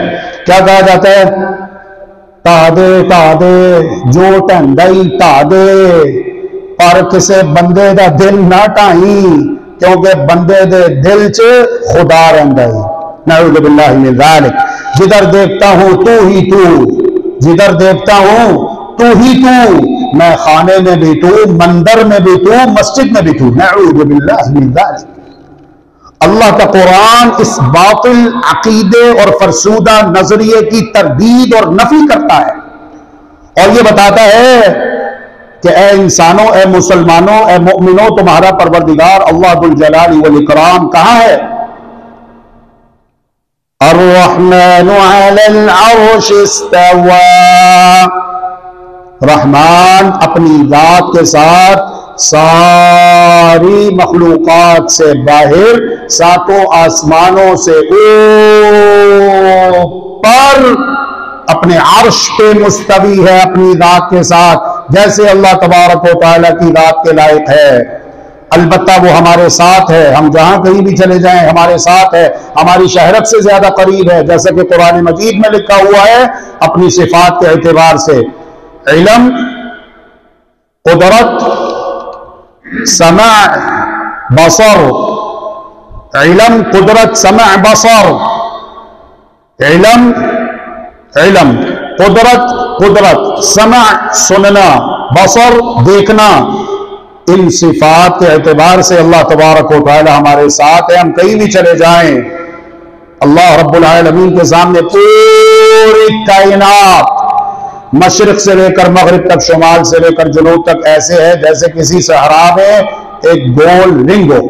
A: کیا کہا جاتا ہے؟ تا دے جو ٹھنڈائی تا دے، پر کسے بندے دا دل نہ ٹائیں، کیونکہ بندے دے دل چ خدا رہندا ہے. نعوذ باللہ من ذالک. جدھر دیکھتا ہوں تو ہی تو، جدھر دیکھتا ہوں تو ہی تو، میں خانے میں بھی تو، مندر میں بھی تو، مسجد میں بھی تو. نعوذ باللہ من ذالک. اللہ کا قرآن اس باطل عقیدے اور فرسودہ نظریے کی تردید اور نفی کرتا ہے، اور یہ بتاتا ہے کہ اے انسانوں، اے مسلمانوں، اے مؤمنوں، تمہارا پروردگار اللہ ذو الجلال والاکرام کہاں ہے؟ الرحمن علی العرش استوى. رحمان اپنی ذات کے ساتھ ساری مخلوقات سے باہر، ساتوں آسمانوں سے اوپر اپنے عرش پہ مستوی ہے اپنی ذات کے ساتھ، جیسے اللہ تبارک و تعالیٰ کی ذات کے لائق ہے. البتہ وہ ہمارے ساتھ ہے، ہم جہاں کہیں بھی چلے جائیں ہمارے ساتھ ہے، ہماری شہرت سے زیادہ قریب ہے، جیسا کہ قرآن مجید میں لکھا ہوا ہے اپنی صفات کے اعتبار سے۔ علم، قدرت، سمع، بصر، علم، قدرت، سمع، بصر، علم، قدرت، سمع سننا، بصر دیکھنا، ان صفات کے اعتبار سے اللہ تبارک و تعالی ہمارے ساتھ ہے، ہم کہیں بھی چلے جائیں اللہ رب العالمین کے سامنے پوری کائنات مشرق سے لے کر مغرب تک، شمال سے لے کر جنوب تک ایسے ہے جیسے کسی صحرا میں ایک گول رنگ ہو۔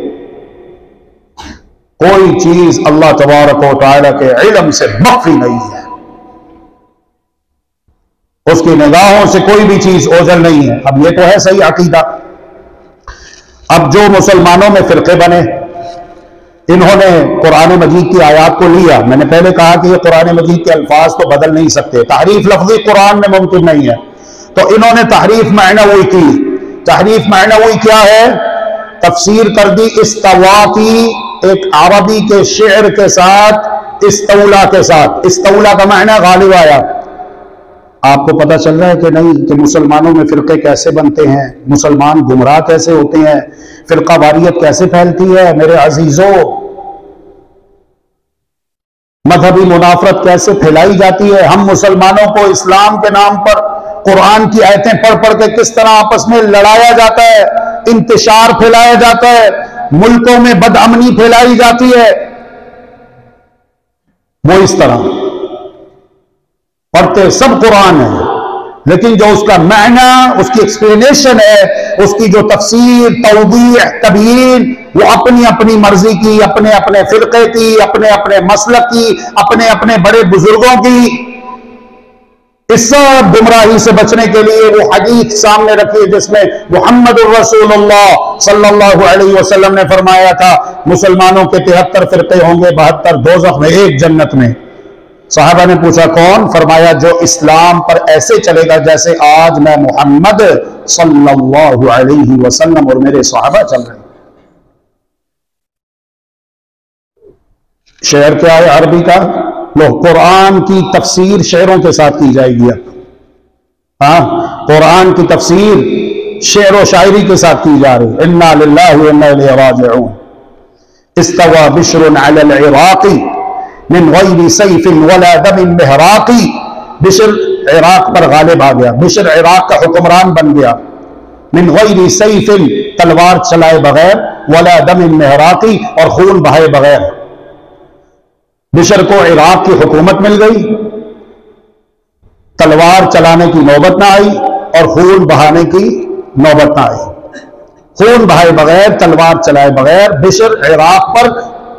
A: کوئی چیز اللہ تبارک و تعالی کے علم سے مخفی نہیں ہے، اس کی نگاہوں سے کوئی بھی چیز اوجھل نہیں ہے۔ اب یہ تو ہے صحیح عقیدہ۔ اب جو مسلمانوں میں فرقے بنے، انہوں نے قرآن مجید کی آیات کو لیا، میں نے پہلے کہا کہ یہ قرآن مجید کے الفاظ تو بدل نہیں سکتے، تحریف لفظی قرآن میں ممکن نہیں ہے، تو انہوں نے تحریف معنوی کی۔ تحریف معنوی کیا ہے؟ تفسیر کر دی استوا کی ایک عربی کے شعر کے ساتھ، استولا کے ساتھ۔ استولا کا معنی غالب آیا۔ آپ کو پتہ چل رہا ہے کہ نہیں کہ مسلمانوں میں فرقے کیسے بنتے ہیں، مسلمان گمراہ کیسے ہوتے ہیں، فرقہ واریت کیسے پھیلتی ہے میرے عزیزوں، مذہبی منافرت کیسے پھیلائی جاتی ہے۔ ہم مسلمانوں کو اسلام کے نام پر قرآن کی آیتیں پڑھ پڑھ کے کس طرح آپس میں لڑایا جاتا ہے، انتشار پھیلایا جاتا ہے، ملکوں میں بد امنی پھیلائی جاتی ہے، وہ اس طرح پڑھتے سب قرآن ہے، لیکن جو اس کا معنی، اس کی ایکسپلینیشن ہے، اس کی جو تفسیر، توضیح، تبیین، وہ اپنی اپنی مرضی کی، اپنے اپنے فرقے کی، اپنے اپنے مسلک کی، اپنے اپنے بڑے بزرگوں کی۔ اس سب گمراہی سے بچنے کے لیے وہ حدیث سامنے رکھی جس میں محمد الرسول اللہ صلی اللہ علیہ وسلم نے فرمایا تھا مسلمانوں کے 73 فرقے ہوں گے، 72 دوزخ میں، ایک جنت میں۔ صحابہ نے پوچھا کون؟ فرمایا جو اسلام پر ایسے چلے گا جیسے آج میں محمد صلی اللہ علیہ وسلم اور میرے صحابہ چل رہے ہیں۔ شعر کیا ہے عربی کا؟ لو قرآن کی تفسیر شعروں کے ساتھ کی جائے گی اب۔ ہاں، قرآن کی تفسیر شعر و شاعری کے ساتھ کی جا رہی ہے۔ انا للہ و انا الیہ راجعون۔ استوى بشر علی العراق من غیر سیف ولا دم مہراقی۔ بشر عراق پر غالب آ گیا، بشر عراق کا حکمران بن گیا۔ من غیر سیف، تلوار چلائے بغیر، ولا دم مہراقی، اور خون بہائے بغیر۔ بشر کو عراق کی حکومت مل گئی، تلوار چلانے کی نوبت نہ آئی اور خون بہانے کی نوبت نہ آئی۔ خون بہائے بغیر، تلوار چلائے بغیر بشر عراق پر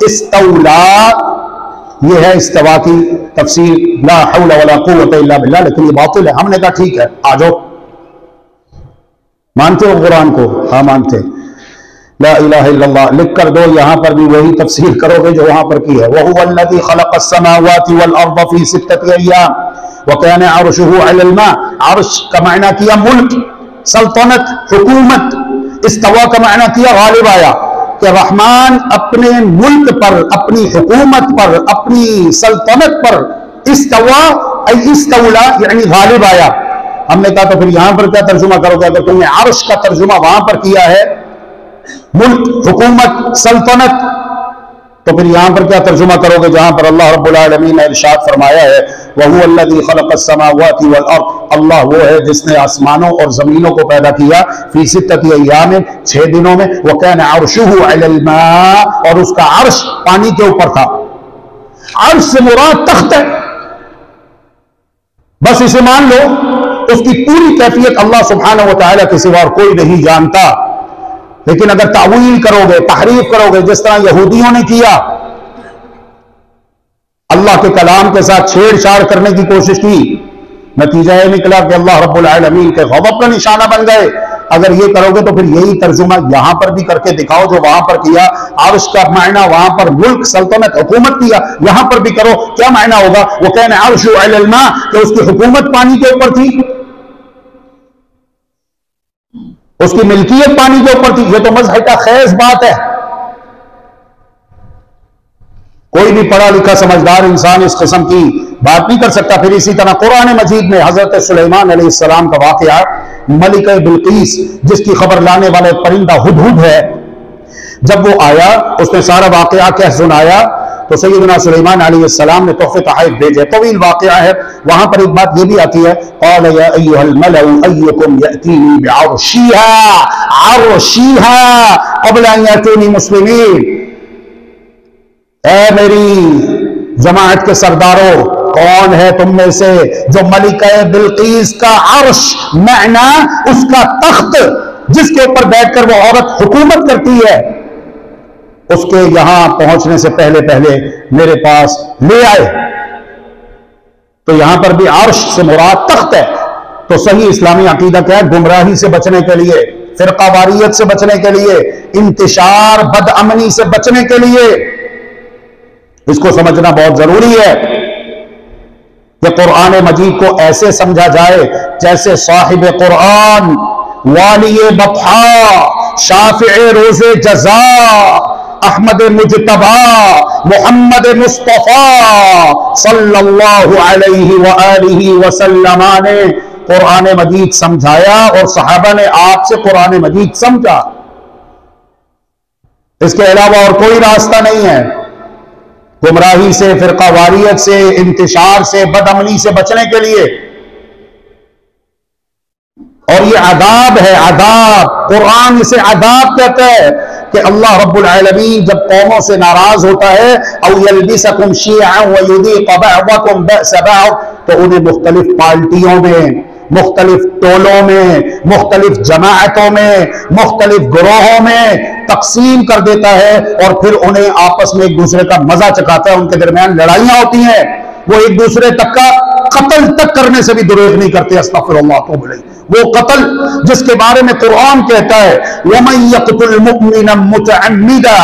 A: استولا۔ یہ ہے استوا کی تفسیر، لا حول ولا قوت الا باللہ، لیکن یہ باطل ہے۔ ہم نے کہا ٹھیک ہے، آ جاؤ۔ مانتے ہو قرآن کو؟ ہاں مانتے۔ لا الہ الا اللہ لکھ کر دو، یہاں پر بھی وہی تفسیر کرو گے جو وہاں پر کی ہے۔ وَهُوَ الَّذِي خَلَقَ السَّمَاوَاتِ وَالْأَرْضَ فِي سِتَّةِ أَيَّامٍ وَكَانَ عَرْشُهُ عَلَى الْمَاءِ۔ عرش کا معنی کیا ملک، سلطنت، حکومت۔ استوا کا معنی کیا غالب آیا، کہ رحمان اپنے ملک پر، اپنی حکومت پر، اپنی سلطنت پر استوا ای استولا یعنی غالب آیا۔ ہم نے کہا تو پھر یہاں پر کیا ترجمہ کرو گے؟ اگر تم نے عرش کا ترجمہ وہاں پر کیا ہے، ملک، حکومت، سلطنت، تو پھر یہاں پر کیا ترجمہ کرو گے جہاں پر اللہ رب العالمین نے ارشاد فرمایا ہے وَهُوَ الَّذِي خَلَقَ السَّمَاوَاتِ وَالْأَرْضَ۔ اللہ وہ ہے جس نے آسمانوں اور زمینوں کو پیدا کیا، فی سِتَّةِ أَيَّامٍ 6 دنوں میں، وَكَانَ عَرْشُهُ عَلَى الْمَاءِ، اور اس کا عرش پانی کے اوپر تھا۔ عرش سے مراد تخت ہے، بس اسے مان لو، اس کی پوری کیفیت اللہ سبحانہ و تعالیٰ کے سوا کوئی نہیں جانتا۔ لیکن اگر تعویل کرو گے، تحریف کرو گے، جس طرح یہودیوں نے کیا، اللہ کے کلام کے ساتھ چھیڑ چھاڑ کرنے کی کوشش کی، نتیجہ یہ نکلا کہ اللہ رب العالمین کے غضب کا نشانہ بن گئے۔ اگر یہ کرو گے تو پھر یہی ترجمہ یہاں پر بھی کر کے دکھاؤ جو وہاں پر کیا۔ عرش کا معنی وہاں پر ملک، سلطنت، حکومت کیا، یہاں پر بھی کرو، کیا معنی ہوگا؟ وہ کہنے عرش علی الماء، کہ اس کی حکومت پانی کے اوپر تھی، اس کی ملکیت پانی کے اوپر تھی. یہ تو مذہب کا خیز بات ہے. کوئی بھی پڑھا لکھا سمجھدار انسان اس قسم کی بات نہیں کر سکتا. پھر اسی طرح قرآن مجید میں حضرت سلیمان علیہ السلام کا واقعہ، ملکہ بلقیس جس کی خبر لانے والا ایک پرندہ ہدہد ہے، جب وہ آیا اس نے سارا واقعہ کہہ سنایا تو سیدنا سلیمان علیہ السلام نے تحفے تحائف بھیجے. طویل واقعہ ہے. وہاں پر ایک بات یہ بھی آتی ہے، قال یا ایھا الملأ ایکم یأتینی بعرشیھا قبل ان یأتونی مسلمین. اے میری جماعت کے سرداروں، کون ہے تم میں سے جو ملکہ بلقیس کا عرش، معنی اس کا تخت جس کے اوپر بیٹھ کر وہ عورت حکومت کرتی ہے، اس کے یہاں پہنچنے سے پہلے میرے پاس لے آئے. تو یہاں پر بھی عرش سے مراد تخت ہے. تو صحیح اسلامی عقیدہ کیا ہے؟ گمراہی سے بچنے کے لیے، فرقہ واریت سے بچنے کے لیے، انتشار بد امنی سے بچنے کے لیے اس کو سمجھنا بہت ضروری ہے کہ قرآن مجید کو ایسے سمجھا جائے جیسے صاحب قرآن، والی بطحا، شافع روز جزا، احمد مجتبی، محمد مصطفیٰ صلی اللہ علیہ وآلہ وسلم نے قرآن مجید سمجھایا اور صحابہ نے آپ سے قرآن مجید سمجھا. اس کے علاوہ اور کوئی راستہ نہیں ہے گمراہی سے، فرقہ واریت سے، انتشار سے، بد امنی سے بچنے کے لیے. اور یہ عذاب ہے، عذاب. قرآن اسے عذاب کہتا ہے کہ اللہ رب العالمین جب قوموں سے ناراض ہوتا ہے، او یلبسکم شیعا ویذیق بعضکم بأس بعض، تو انہیں مختلف پارٹیوں میں، مختلف ٹولوں میں، مختلف جماعتوں میں، مختلف گروہوں میں تقسیم کر دیتا ہے اور پھر انہیں آپس میں ایک دوسرے کا مزہ چکھاتا ہے. ان کے درمیان لڑائیاں ہوتی ہیں، وہ ایک دوسرے تک کا قتل تک کرنے سے بھی دریغ نہیں کرتے. استغفر اللہ توب الیہ. وہ قتل جس کے بارے میں قرآن کہتا ہے وَمَن يَقْتُلْ مُؤْمِنًا مُتَعَمِّدًا،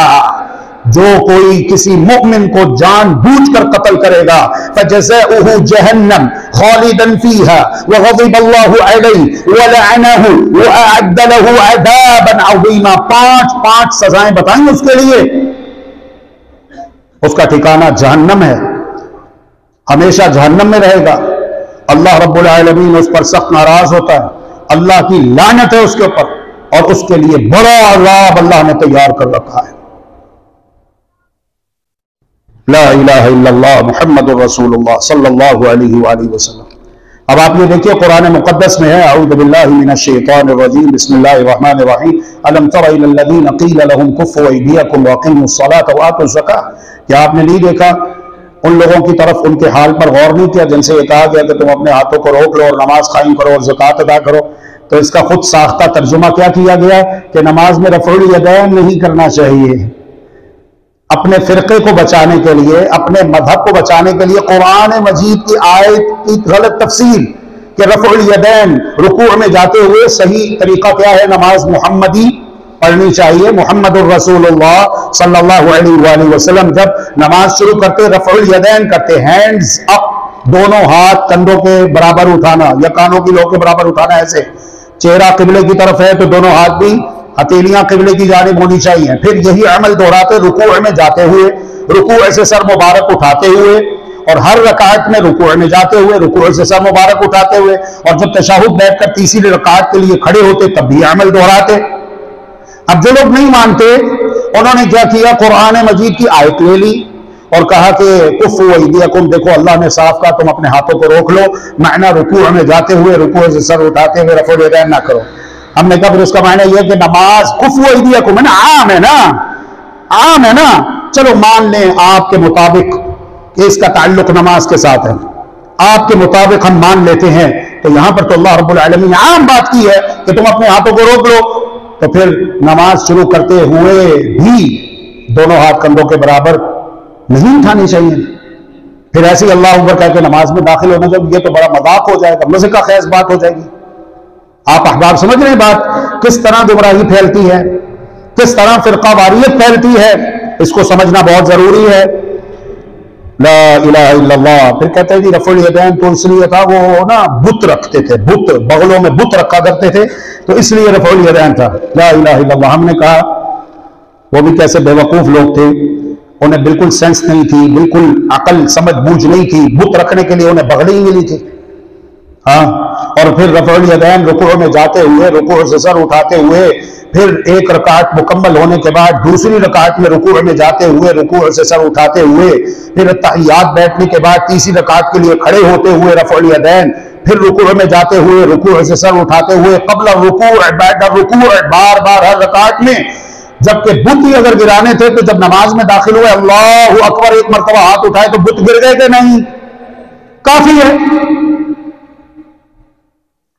A: جو کوئی کسی مؤمن کو جان بوجھ کر قتل کرے گا فَجَزَاؤُهُ جَهَنَّمْ خَالِدًا فِيهَا وَغَضِبَ اللَّهُ عَلَيْهِ وَلَعَنَهُ وَأَعَدَّ لَهُ عَذَابًا عَظِيمًا. پانچ سزائیں بتائیں اس کے لیے. اس کا ٹھکانہ جہنم ہے، ہمیشہ جہنم میں رہے گا. اللہ رب العالمین اس پر سخت ناراض ہوتا ہے. اللہ کی لعنت ہے اس کے اوپر، اور اس کے لیے بڑا عذاب اللہ نے تیار کر رکھا ہے. لا الہ الا اللہ محمد الرسول اللہ صلی اللہ علیہ وآلہ وسلم. اب آپ یہ دیکھیے قرآن مقدس میں ہے اعوذ باللہ من الشیطان الرجیم بسم اللہ الرحمن الرحیم الم تر الی الذین قیل لهم کفوا ایدیکم واقیموا الصلاة وآتوا الزکاة. کیا آپ نے نہیں دیکھا ان لوگوں کی طرف، ان کے حال پر غور نہیں کیا جن سے یہ کہا گیا کہ تم اپنے ہاتھوں کو روک لو اور نماز قائم کرو اور زکوٰۃ ادا کرو؟ تو اس کا خود ساختہ ترجمہ کیا کیا گیا کہ نماز میں رفع الیدین نہیں کرنا چاہیے. اپنے فرقے کو بچانے کے لیے، اپنے مذہب کو بچانے کے لیے قرآن مجید کی آیت کی غلط تفسیر کہ رفع الیدین رکوع میں جاتے ہوئے صحیح طریقہ کیا ہے؟ نماز محمدی پڑھنی چاہیے. محمد الرسول اللہ صلی اللہ علیہ وآلہ وسلم جب نماز شروع کرتے رفع الیدین کرتے، ہینڈز اپ، دونوں ہاتھ کندھوں کے برابر اٹھانا یا کانوں کی لو کے برابر اٹھانا. ایسے چہرہ قبلے کی طرف ہے تو دونوں ہاتھ بھی ہتھیلیاں قبلے کی جانب ہونی چاہیے. پھر یہی عمل دہراتے رکوع میں جاتے ہوئے، رکوع سے سر مبارک اٹھاتے ہوئے، اور ہر رکعت میں رکوع میں جاتے ہوئے رکوع سے سر مبارک اٹھاتے ہوئے، اور جب تشہد بیٹھ کر تیسری رکعت کے لیے کھڑے ہوتے تب بھی عمل دہراتے. اب جو لوگ نہیں مانتے انہوں نے کیا کیا؟ قرآن مجید کی آیت لے لی اور کہا کہ کفوا ایدیکم، دیکھو اللہ نے صاف کہا تم اپنے ہاتھوں کو روک لو، معنی رکوع میں جاتے ہوئے رکوع سے سر اٹھاتے ہوئے رفع الیدین نہ کرو. ہم نے کہا پھر اس کا معنی یہ کہ نماز کفوا ایدیکم ہے نا، عام ہے نا، عام ہے نا. چلو مان لیں آپ کے مطابق کہ اس کا تعلق نماز کے ساتھ ہے، آپ کے مطابق ہم مان لیتے ہیں. تو یہاں پر تو اللہ رب العالمین نے عام بات کی ہے کہ تم اپنے ہاتھوں کو روک لو. تو پھر نماز شروع کرتے ہوئے بھی دونوں ہاتھ کندھوں کے برابر نہیں اٹھانے چاہیے. پھر ایسے ہی اللہ اکبر کہہ کے نماز میں داخل ہونا چاہیے. یہ تو بڑا مذاق ہو جائے گا، مزے کا خیز بات ہو جائے گی. آپ احباب سمجھ رہے ہیں بات کس طرح گمراہی پھیلتی ہے، کس طرح فرقہ واریت پھیلتی ہے؟ اس کو سمجھنا بہت ضروری ہے. لا الہ الا اللہ. پھر کہتے ہیں جی رفع الیدین تو اس لیے تھا وہ نا بت رکھتے تھے، بت بغلوں میں بت رکھا کرتے تھے تو اس لیے رفع الیدین تھا. لا الہ الا اللہ. ہم نے کہا وہ بھی کیسے بے وقوف لوگ تھے، انہیں بالکل سینس نہیں تھی، بالکل عقل سمجھ بوجھ نہیں تھی، بت رکھنے کے لیے انہیں بغلی ہی ملی تھی. ہاں، اور پھر رفع الیدین رکوع میں جاتے ہوئے، رکوع سے سر اٹھاتے ہوئے، پھر ایک رکعت مکمل ہونے کے بعد دوسری رکعت میں رکوع میں جاتے ہوئے، رکوع سے سر اٹھاتے ہوئے، پھر تحیات بیٹھنے کے بعد تیسری رکعت کے لیے کھڑے ہوتے ہوئے رفع الیدین، پھر رکوع میں جاتے ہوئے، رکوع سے سر اٹھاتے ہوئے، قبل الرکوع بعد الرکوع، بار بار ہر رکعت میں. جبکہ بت ہی اگر گرانے تھے تو جب نماز میں داخل ہوئے اللہ اکبر ایک مرتبہ ہاتھ اٹھائے تو بت گر گئے کہ نہیں؟ کافی ہے.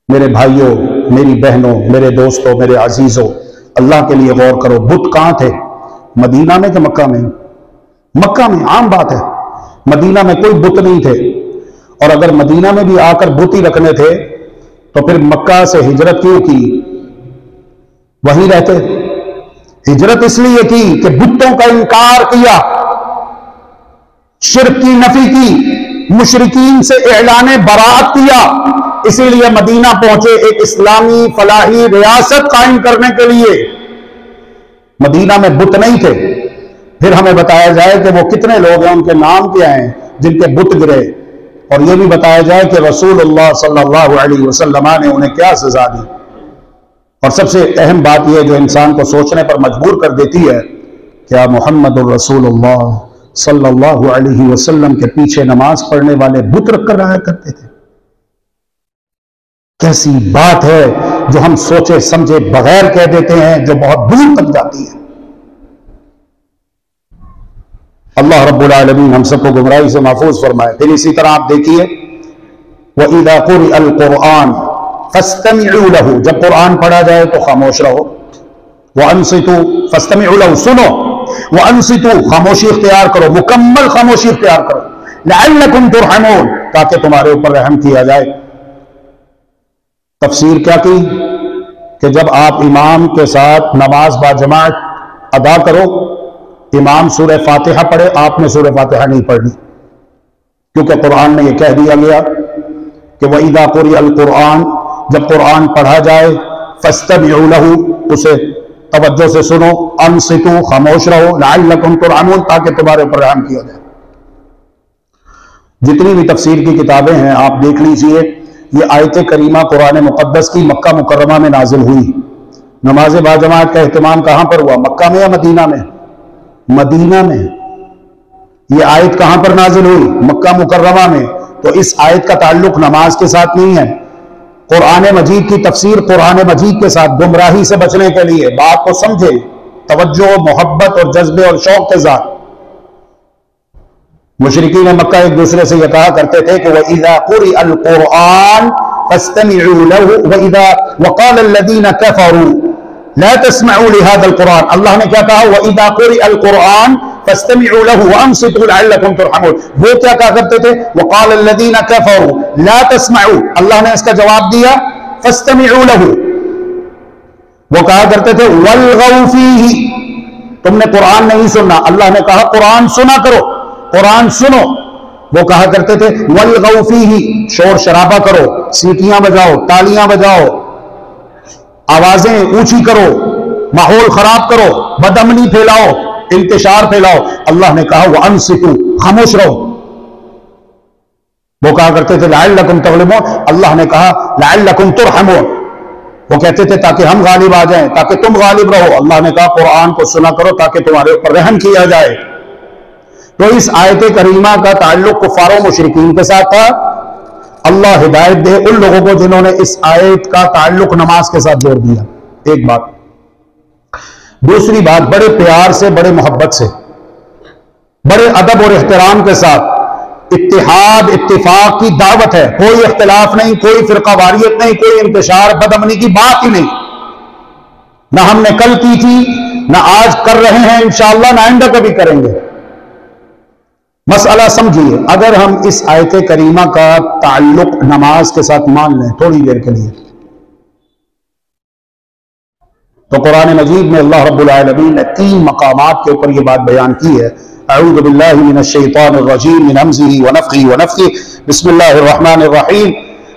A: میرے بھائیوں، میری بہنوں، میرے دوستوں، میرے عزیزوں، اللہ کے لیے غور کرو. بت کہاں تھے؟ مدینہ میں کہ مکہ میں؟ مکہ میں. عام بات ہے، مدینہ میں کوئی بت نہیں تھے. اور اگر مدینہ میں بھی آ کر بت ہی رکھنے تھے تو پھر مکہ سے ہجرت کیوں کی؟ وہیں رہتے. ہجرت اس لیے کی کہ بتوں کا انکار کیا، شرک کی نفی کی، مشرکین سے اعلان براءت کیا، اسی لیے مدینہ پہنچے ایک اسلامی فلاحی ریاست قائم کرنے کے لیے. مدینہ میں بت نہیں تھے. پھر ہمیں بتایا جائے کہ وہ کتنے لوگ ہیں، ان کے نام کیا ہیں جن کے بت گرے، اور یہ بھی بتایا جائے کہ رسول اللہ صلی اللہ علیہ وسلم نے انہیں کیا سزا دی. اور سب سے اہم بات یہ جو انسان کو سوچنے پر مجبور کر دیتی ہے، کیا محمد الرسول اللہ صلی اللہ علیہ وسلم کے پیچھے نماز پڑھنے والے بت رکھ کر رہا کرتے تھے؟ کیسی بات ہے جو ہم سوچے سمجھے بغیر کہہ دیتے ہیں، جو بہت دور تک جاتی ہے. اللہ رب العالمین ہم سب کو گمراہی سے محفوظ فرمائے. پھر اسی طرح آپ دیکھیے وَإِذَا قُرِئَ الْقُرْآنُ فَاسْتَمِعُوا لَهُ، جب قرآن پڑھا جائے تو خاموش رہو. وَأَنصِتُوا فَاسْتَمِعُوا لَهُ، سنو. وَأَنصِتُوا، خاموشی اختیار کرو، مکمل خاموشی اختیار کرو. لَعَلَّكُمْ تُرْحَمُونَ، تاکہ تمہارے اوپر رحم کیا جائے. تفسیر کیا کی کہ جب آپ امام کے ساتھ نماز با جماعت ادا کرو، امام سورہ فاتحہ پڑھے، آپ نے سورہ فاتحہ نہیں پڑھنی، کیونکہ قرآن میں یہ کہہ دیا گیا کہ وَإِذَا قُرِئَ الْقُرْآنُ، جب قرآن پڑھا جائے، فَاسْتَمِعُوا لَهُ، اسے توجہ سے سنو، انصتوا، خاموش رہو، لَعَلَّكُمْ تُرْحَمُونَ، تاکہ تمہارے اوپر رحم کیا جائے. جتنی بھی تفسیر کی کتابیں ہیں آپ دیکھ لیجئے، یہ آیت کریمہ قرآن مقدس کی مکہ مکرمہ میں نازل ہوئی. نماز با جماعت کا اہتمام کہاں پر ہوا؟ مکہ میں یا مدینہ میں؟ مدینہ میں. یہ آیت کہاں پر نازل ہوئی؟ مکہ مکرمہ میں. تو اس آیت کا تعلق نماز کے ساتھ نہیں ہے. قرآن مجید کی تفسیر قرآن مجید کے ساتھ گمراہی سے بچنے کے لیے، بات کو سمجھے، توجہ، محبت اور جذبے اور شوق کے ساتھ. مشرکین مکہ ایک دوسرے سے یہ کہا کرتے تھے کہ وَإِذَا قُرِئَ الْقُرْآنُ فَاسْتَمِعُوا لَهُ وَقَالَ الَّذِينَ كَفَرُوا لَا تَسْمَعُوا لِهَذَا الْقُرْآنِ. اللہ نے کیا کہا؟ وَإِذَا قُرِئَ الْقُرْآنُ فَاسْتَمِعُوا لَهُ وَأَنصِتُوا لَعَلَّكُمْ تُرْحَمُونَ. وہ کیا کہا کرتے تھے؟ وَقَالَ الَّذِينَ كَفَرُوا لَا تَسْمَعُوا، اللہ نے اس کا جواب دیا فَاسْتَمِعُوا لَهُ. وہ کہا کرتے تھے وَالْغَوْا فِيهِ، تم نے قرآن نہیں سننا، اللہ نے کہا قرآن سنا کرو، قرآن سنو. وہ کہا کرتے تھے وَالْغَوْا فِيهِ، شور شرابہ کرو، سیٹیاں بجاؤ، تالیاں بجاؤ، آوازیں اونچی کرو، ماحول خراب کرو، بدامنی پھیلاؤ، انتشار پھیلاؤ. اللہ نے کہا وَأَنصِتُوا، خاموش رہو. وہ کہا کرتے تھے لَعَلَّكُمْ تَغْلِبُونَ، اللہ نے کہا لَعَلَّكُمْ تُرْحَمُونَ. وہ کہتے تھے تاکہ ہم غالب آ جائیں، تاکہ تم غالب رہو. اللہ نے کہا قرآن کو سنا کرو تاکہ تمہارے اوپر رحم کیا جائے. تو اس آیت کریمہ کا تعلق کفار و مشرکین کے ساتھ تھا. اللہ ہدایت دے ان لوگوں کو جنہوں نے اس آیت کا تعلق نماز کے ساتھ جوڑ دیا. ایک بات. دوسری بات، بڑے پیار سے، بڑے محبت سے، بڑے ادب اور احترام کے ساتھ اتحاد اتفاق کی دعوت ہے. کوئی اختلاف نہیں، کوئی فرقہ واریت نہیں، کوئی انتشار بدامنی کی بات ہی نہیں. نہ ہم نے کل کی تھی، نہ آج کر رہے ہیں انشاءاللہ، نہ آئندہ کبھی کریں گے. مسئلہ سمجھیے، اگر ہم اس آیت کریمہ کا تعلق نماز کے ساتھ مان لیں تھوڑی دیر کے لیے، تو قرآن مجید میں اللہ رب العالمین نے 3 مقامات کے اوپر یہ بات بیان کی ہے. اعوذ باللہ من الشیطان الرجیم من ہمزہ ونفخہ ونفثہ. بسم اللہ الرحمن الرحیم.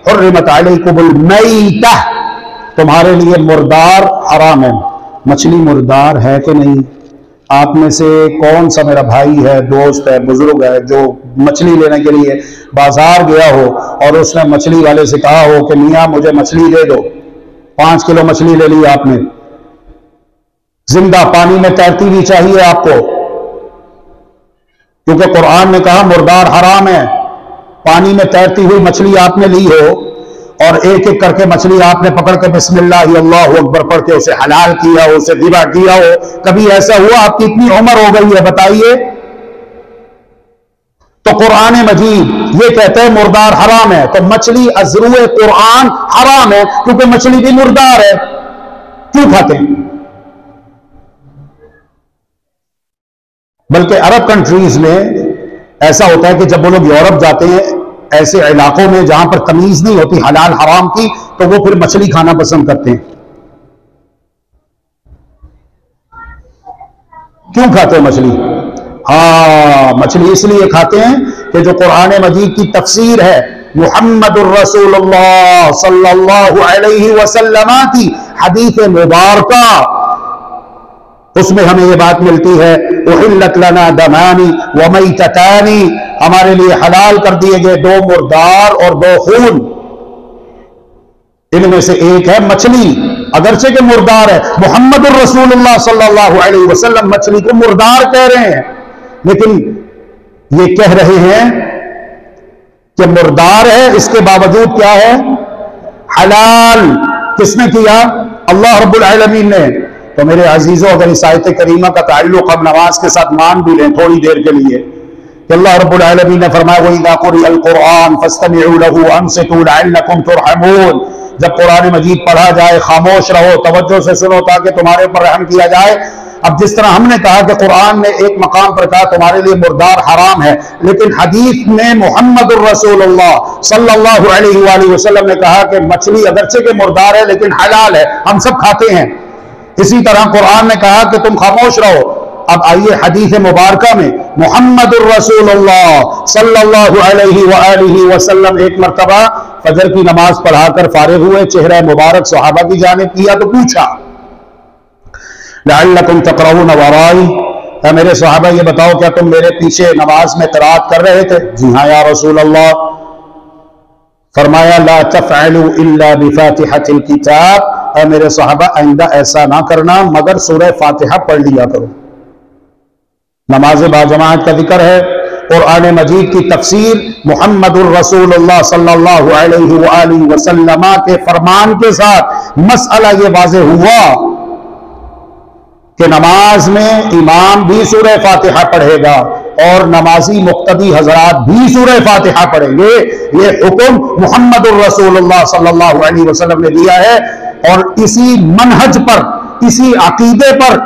A: حرمت علیکم المیتہ، تمہارے لیے مردار حرام ہے. مچھلی مردار ہے کہ نہیں؟ آپ میں سے کون سا میرا بھائی ہے، دوست ہے، بزرگ ہے جو مچھلی لینے کے لیے بازار گیا ہو اور اس نے مچھلی والے سے کہا ہو کہ میاں مجھے مچھلی دے دو، 5 کلو مچھلی لے لی آپ نے، زندہ پانی میں تیرتی بھی چاہیے آپ کو، کیونکہ قرآن نے کہا مردار حرام ہے. پانی میں تیرتی ہوئی مچھلی آپ نے لی ہو اور ایک ایک کر کے مچھلی آپ نے پکڑ کے بسم اللہ اللہ اکبر پڑھ کے اسے حلال کیا ہو، اسے ذبح کیا ہو. کبھی ایسا ہوا؟ آپ کی اتنی عمر ہو گئی ہے، بتائیے. تو قرآن مجید یہ کہتے ہیں مردار حرام ہے. تو مچھلی ازرو قرآن حرام ہے کیونکہ مچھلی بھی مردار ہے. کیوں کھاتے ہیں؟ بلکہ عرب کنٹریز میں ایسا ہوتا ہے کہ جب وہ لوگ یورپ جاتے ہیں ایسے علاقوں میں جہاں پر تمیز نہیں ہوتی حلال حرام کی، تو وہ پھر مچھلی کھانا پسند کرتے ہیں. کیوں کھاتے ہیں مچھلی؟ مچھلی اس لیے کھاتے ہیں کہ جو قرآن مجید کی تفسیر ہے محمد الرسول اللہ صلی اللہ علیہ وسلم کی حدیث مبارکہ، اس میں ہمیں یہ بات ملتی ہے احلت لنا دمانی ومیتتانی، ہمارے لیے حلال کر دیے گئے 2 مردار اور 2 خون. ان میں سے ایک ہے مچھلی، اگرچہ کہ مردار ہے. محمد الرسول اللہ صلی اللہ علیہ وسلم مچھلی کو مردار کہہ رہے ہیں، لیکن یہ کہہ رہے ہیں کہ مردار ہے، اس کے باوجود کیا ہے؟ حلال. کس نے کیا؟ اللہ رب العالمین نے. تو میرے عزیزوں، اگر اس آیت کریمہ کا تعلق ہم نماز کے ساتھ مان بھی لیں تھوڑی دیر کے لیے کہ اللہ رب العالمین نے فرمایا وَإِذَا قُرِئَ الْقُرْآنُ فَاسْتَمِعُوا لَهُ وَأَنصِتُوا لَعَلَّكُمْ تُرْحَمُونَ. جب قرآن مجید پڑھا جائے خاموش رہو، توجہ سے سنو تاکہ تمہارے اوپر رحم کیا جائے. اب جس طرح ہم نے کہا کہ قرآن نے ایک مقام پر کہا تمہارے لیے مردار حرام ہے، لیکن حدیث میں محمد الرسول اللہ صلی اللہ علیہ وآلہ وسلم نے کہا کہ مچھلی اگرچہ کہ مردار ہے لیکن حلال ہے، ہم سب کھاتے ہیں. اسی طرح قرآن نے کہا کہ تم خاموش رہو. اب آئیے حدیث مبارکہ میں محمد الرسول اللہ صلی اللہ علیہ وآلہ وسلم ایک مرتبہ فجر کی نماز پڑھا کر فارغ ہوئے، چہرہ مبارک صحابہ کی جانب کیا تو پوچھا لعلکم تقرؤون ورائی، اے میرے صحابہ یہ بتاؤ کیا تم میرے پیچھے نماز میں قرات کر رہے تھے؟ جی ہاں یا رسول اللہ. فرمایا لا تفعلوا الا بفاتحة الكتاب، اے میرے صحابہ آئندہ ایسا نہ کرنا مگر سورہ فاتحہ پڑھ لیا کرو. نماز باجماعت کا ذکر ہے، قرآن مجید کی تفسیر محمد الرسول اللہ صلی اللہ علیہ وآلہ وسلم کے فرمان کے ساتھ مسئلہ یہ واضح ہوا کہ نماز میں امام بھی سورہ فاتحہ پڑھے گا اور نمازی مقتدی حضرات بھی سورہ فاتحہ پڑھیں گے. یہ حکم محمد الرسول اللہ صلی اللہ علیہ وسلم نے دیا ہے، اور اسی منہج پر، اسی عقیدے پر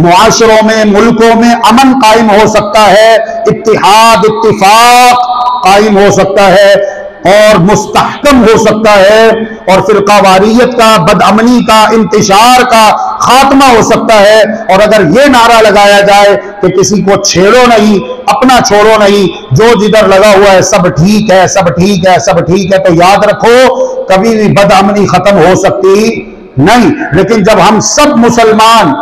A: معاشروں میں، ملکوں میں امن قائم ہو سکتا ہے، اتحاد اتفاق قائم ہو سکتا ہے اور مستحکم ہو سکتا ہے، اور فرقہ واریت کا، بدامنی کا، انتشار کا خاتمہ ہو سکتا ہے. اور اگر یہ نعرہ لگایا جائے کہ کسی کو چھیڑو نہیں، اپنا چھوڑو نہیں، جو جدھر لگا ہوا ہے سب ٹھیک ہے، سب ٹھیک ہے، سب ٹھیک ہے، تو یاد رکھو کبھی بھی بدامنی ختم ہو سکتی نہیں. لیکن جب ہم سب مسلمان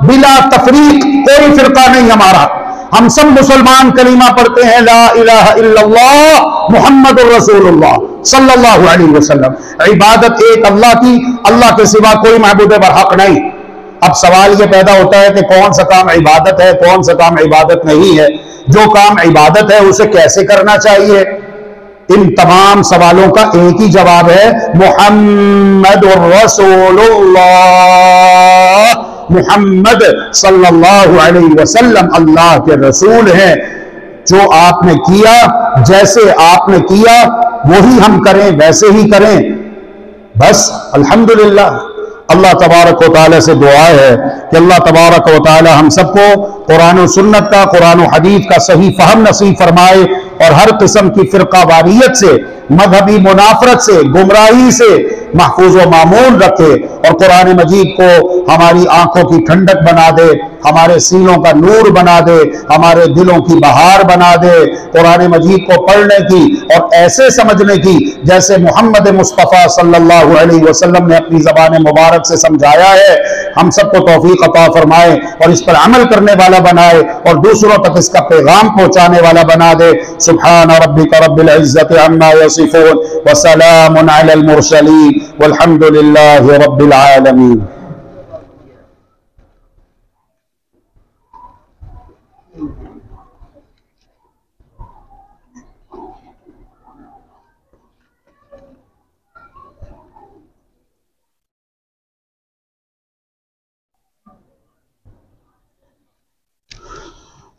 A: بلا تفریق، کوئی فرقہ نہیں ہمارا، ہم سب مسلمان کلمہ پڑھتے ہیں لا الہ الا اللہ محمد الرسول اللہ صلی اللہ علیہ وسلم، عبادت ایک اللہ کی، اللہ کے سوا کوئی معبود برحق نہیں. اب سوال یہ پیدا ہوتا ہے کہ کون سا کام عبادت ہے، کون سا کام عبادت نہیں ہے. جو کام عبادت ہے اسے کیسے کرنا چاہیے؟ ان تمام سوالوں کا ایک ہی جواب ہے محمد الرسول اللہ. محمد صلی اللہ علیہ وسلم اللہ کے رسول ہیں. جو آپ نے کیا، جیسے آپ نے کیا وہی ہم کریں، ویسے ہی کریں بس. الحمدللہ اللہ تبارک و تعالیٰ سے دعا ہے کہ اللہ تبارک و تعالیٰ ہم سب کو قرآن و سنت کا، قرآن و حدیث کا صحیح فہم نصیب فرمائے، اور ہر قسم کی فرقہ واریت سے، مذہبی منافرت سے، گمراہی سے، محفوظ و معمول رکھے اور قرآن مجید کو ہماری آنکھوں کی ٹھنڈک بنا دے، ہمارے سینوں کا نور بنا دے، ہمارے دلوں کی بہار بنا دے، قرآن مجید کو پڑھنے کی اور ایسے سمجھنے کی جیسے محمد مصطفیٰ صلی اللہ علیہ وسلم نے اپنی زبان مبارک سے سمجھایا ہے۔ ہم سب کو توفیق عطا فرمائے اور اس پر عمل کرنے والا بنائے اور دوسروں تک اس کا پیغام پہنچانے والا بنا دے۔ سبحان ربک رب العزت عما یصفون وسلام علی المرسلین والحمد للہ رب العالمین۔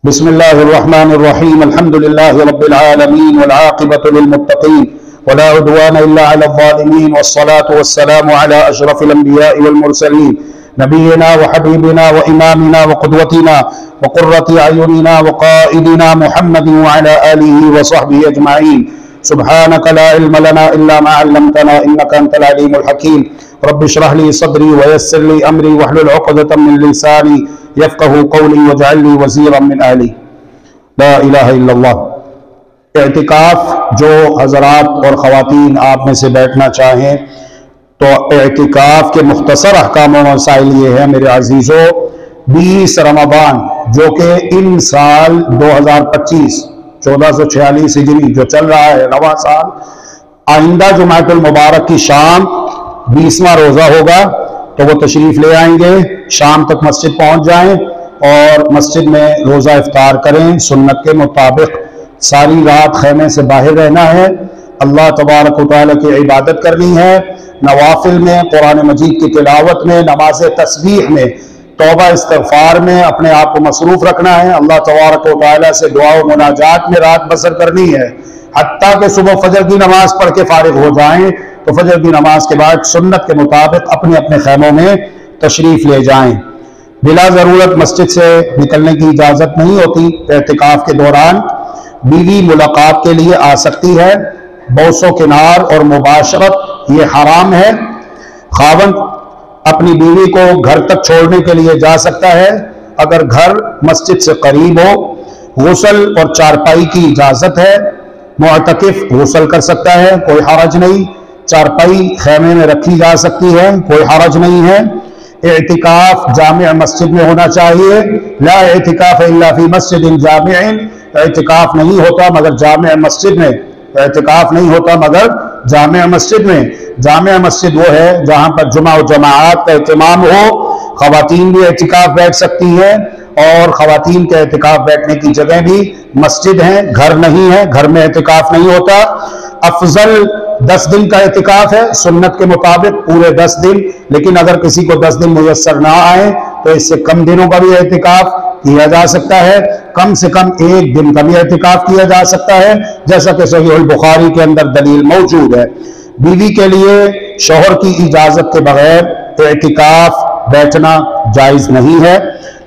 A: بسم اللہ الرحمن الرحیم الحمد للہ رب العالمین والعاقبۃ للمتقین ولا عدوان الا علی الظالمین والصلاة والسلام علی اشرف الانبیاء والمرسلین نبینا وحبیبنا وامامنا وقدوتنا وقرۃ اعیننا وقائدنا محمد وعلى آلہ وصحبہ اجمعین۔ سبحانک لا علم لنا الا ما علمتنا انک انت العلیم الحکیم۔ رب اشرح لي صدري ويسر لي امري واحلل عقدة من لساني يفقهوا قولي واجعل لي وزيرا من اهلي۔ لا الہ الا اللہ۔ اعتکاف جو حضرات اور خواتین آپ میں سے بیٹھنا چاہیں تو اعتکاف کے مختصر احکام و مسائل یہ ہیں میرے عزیزو۔ 20 رمضان جو کہ ان سال 2025 1446 ہجری جو چل رہا ہے رواں سال، آئندہ جمعۃ المبارک کی شام 20واں روزہ ہوگا تو وہ تشریف لے آئیں گے، شام تک مسجد پہنچ جائیں اور مسجد میں روزہ افطار کریں سنت کے مطابق۔ ساری رات خیمے سے باہر رہنا ہے، اللہ تبارک و تعالیٰ کی عبادت کرنی ہے، نوافل میں، قرآن مجید کی تلاوت میں، نماز تسبیح میں، توبہ استغفار میں اپنے آپ کو مصروف رکھنا ہے، اللہ تبارک و تعالیٰ سے دعا و مناجات میں رات بسر کرنی ہے، حتیٰ کہ صبح فجر کی نماز پڑھ کے فارغ ہو جائیں تو فجر کی نماز کے بعد سنت کے مطابق اپنے اپنے خیموں میں تشریف لے جائیں۔ بلا ضرورت مسجد سے نکلنے کی اجازت نہیں ہوتی۔ اعتکاف کے دوران بیوی ملاقات کے لیے آ سکتی ہے، بوس و کنار اور مباشرت یہ حرام ہے۔ خاوند اپنی بیوی کو گھر تک چھوڑنے کے لیے جا سکتا ہے اگر گھر مسجد سے قریب ہو۔ غسل اور چارپائی کی اجازت ہے، معتکف غسل کر سکتا ہے، کوئی حرج نہیں۔ چارپائی خیمے میں رکھی جا سکتی ہے، کوئی حرج نہیں ہے۔ اعتکاف جامع مسجد میں ہونا چاہیے۔ لا اعتکاف الا فی مسجد جامع، اعتکاف نہیں ہوتا مگر جامع مسجد میں، اعتکاف نہیں ہوتا مگر جامع مسجد میں۔ جامع مسجد وہ ہے جہاں پر جمعہ و جماعات کا اہتمام ہو۔ خواتین بھی اعتکاف بیٹھ سکتی ہیں اور خواتین کے اعتکاف بیٹھنے کی جگہ بھی مسجد ہیں، گھر نہیں ہے، گھر میں اعتکاف نہیں ہوتا۔ افضل 10 دن کا اعتکاف ہے سنت کے مطابق، پورے 10 دن، لیکن اگر کسی کو 10 دن میسر نہ آئے تو اس سے کم دنوں کا بھی اعتکاف کیا جا سکتا ہے، کم سے کم 1 دن کا بھی اعتکاف کیا جا سکتا ہے، جیسا کہ صحیح البخاری کے اندر دلیل موجود ہے۔ بیوی کے لیے شوہر کی اجازت کے بغیر اعتکاف بیٹھنا جائز نہیں ہے۔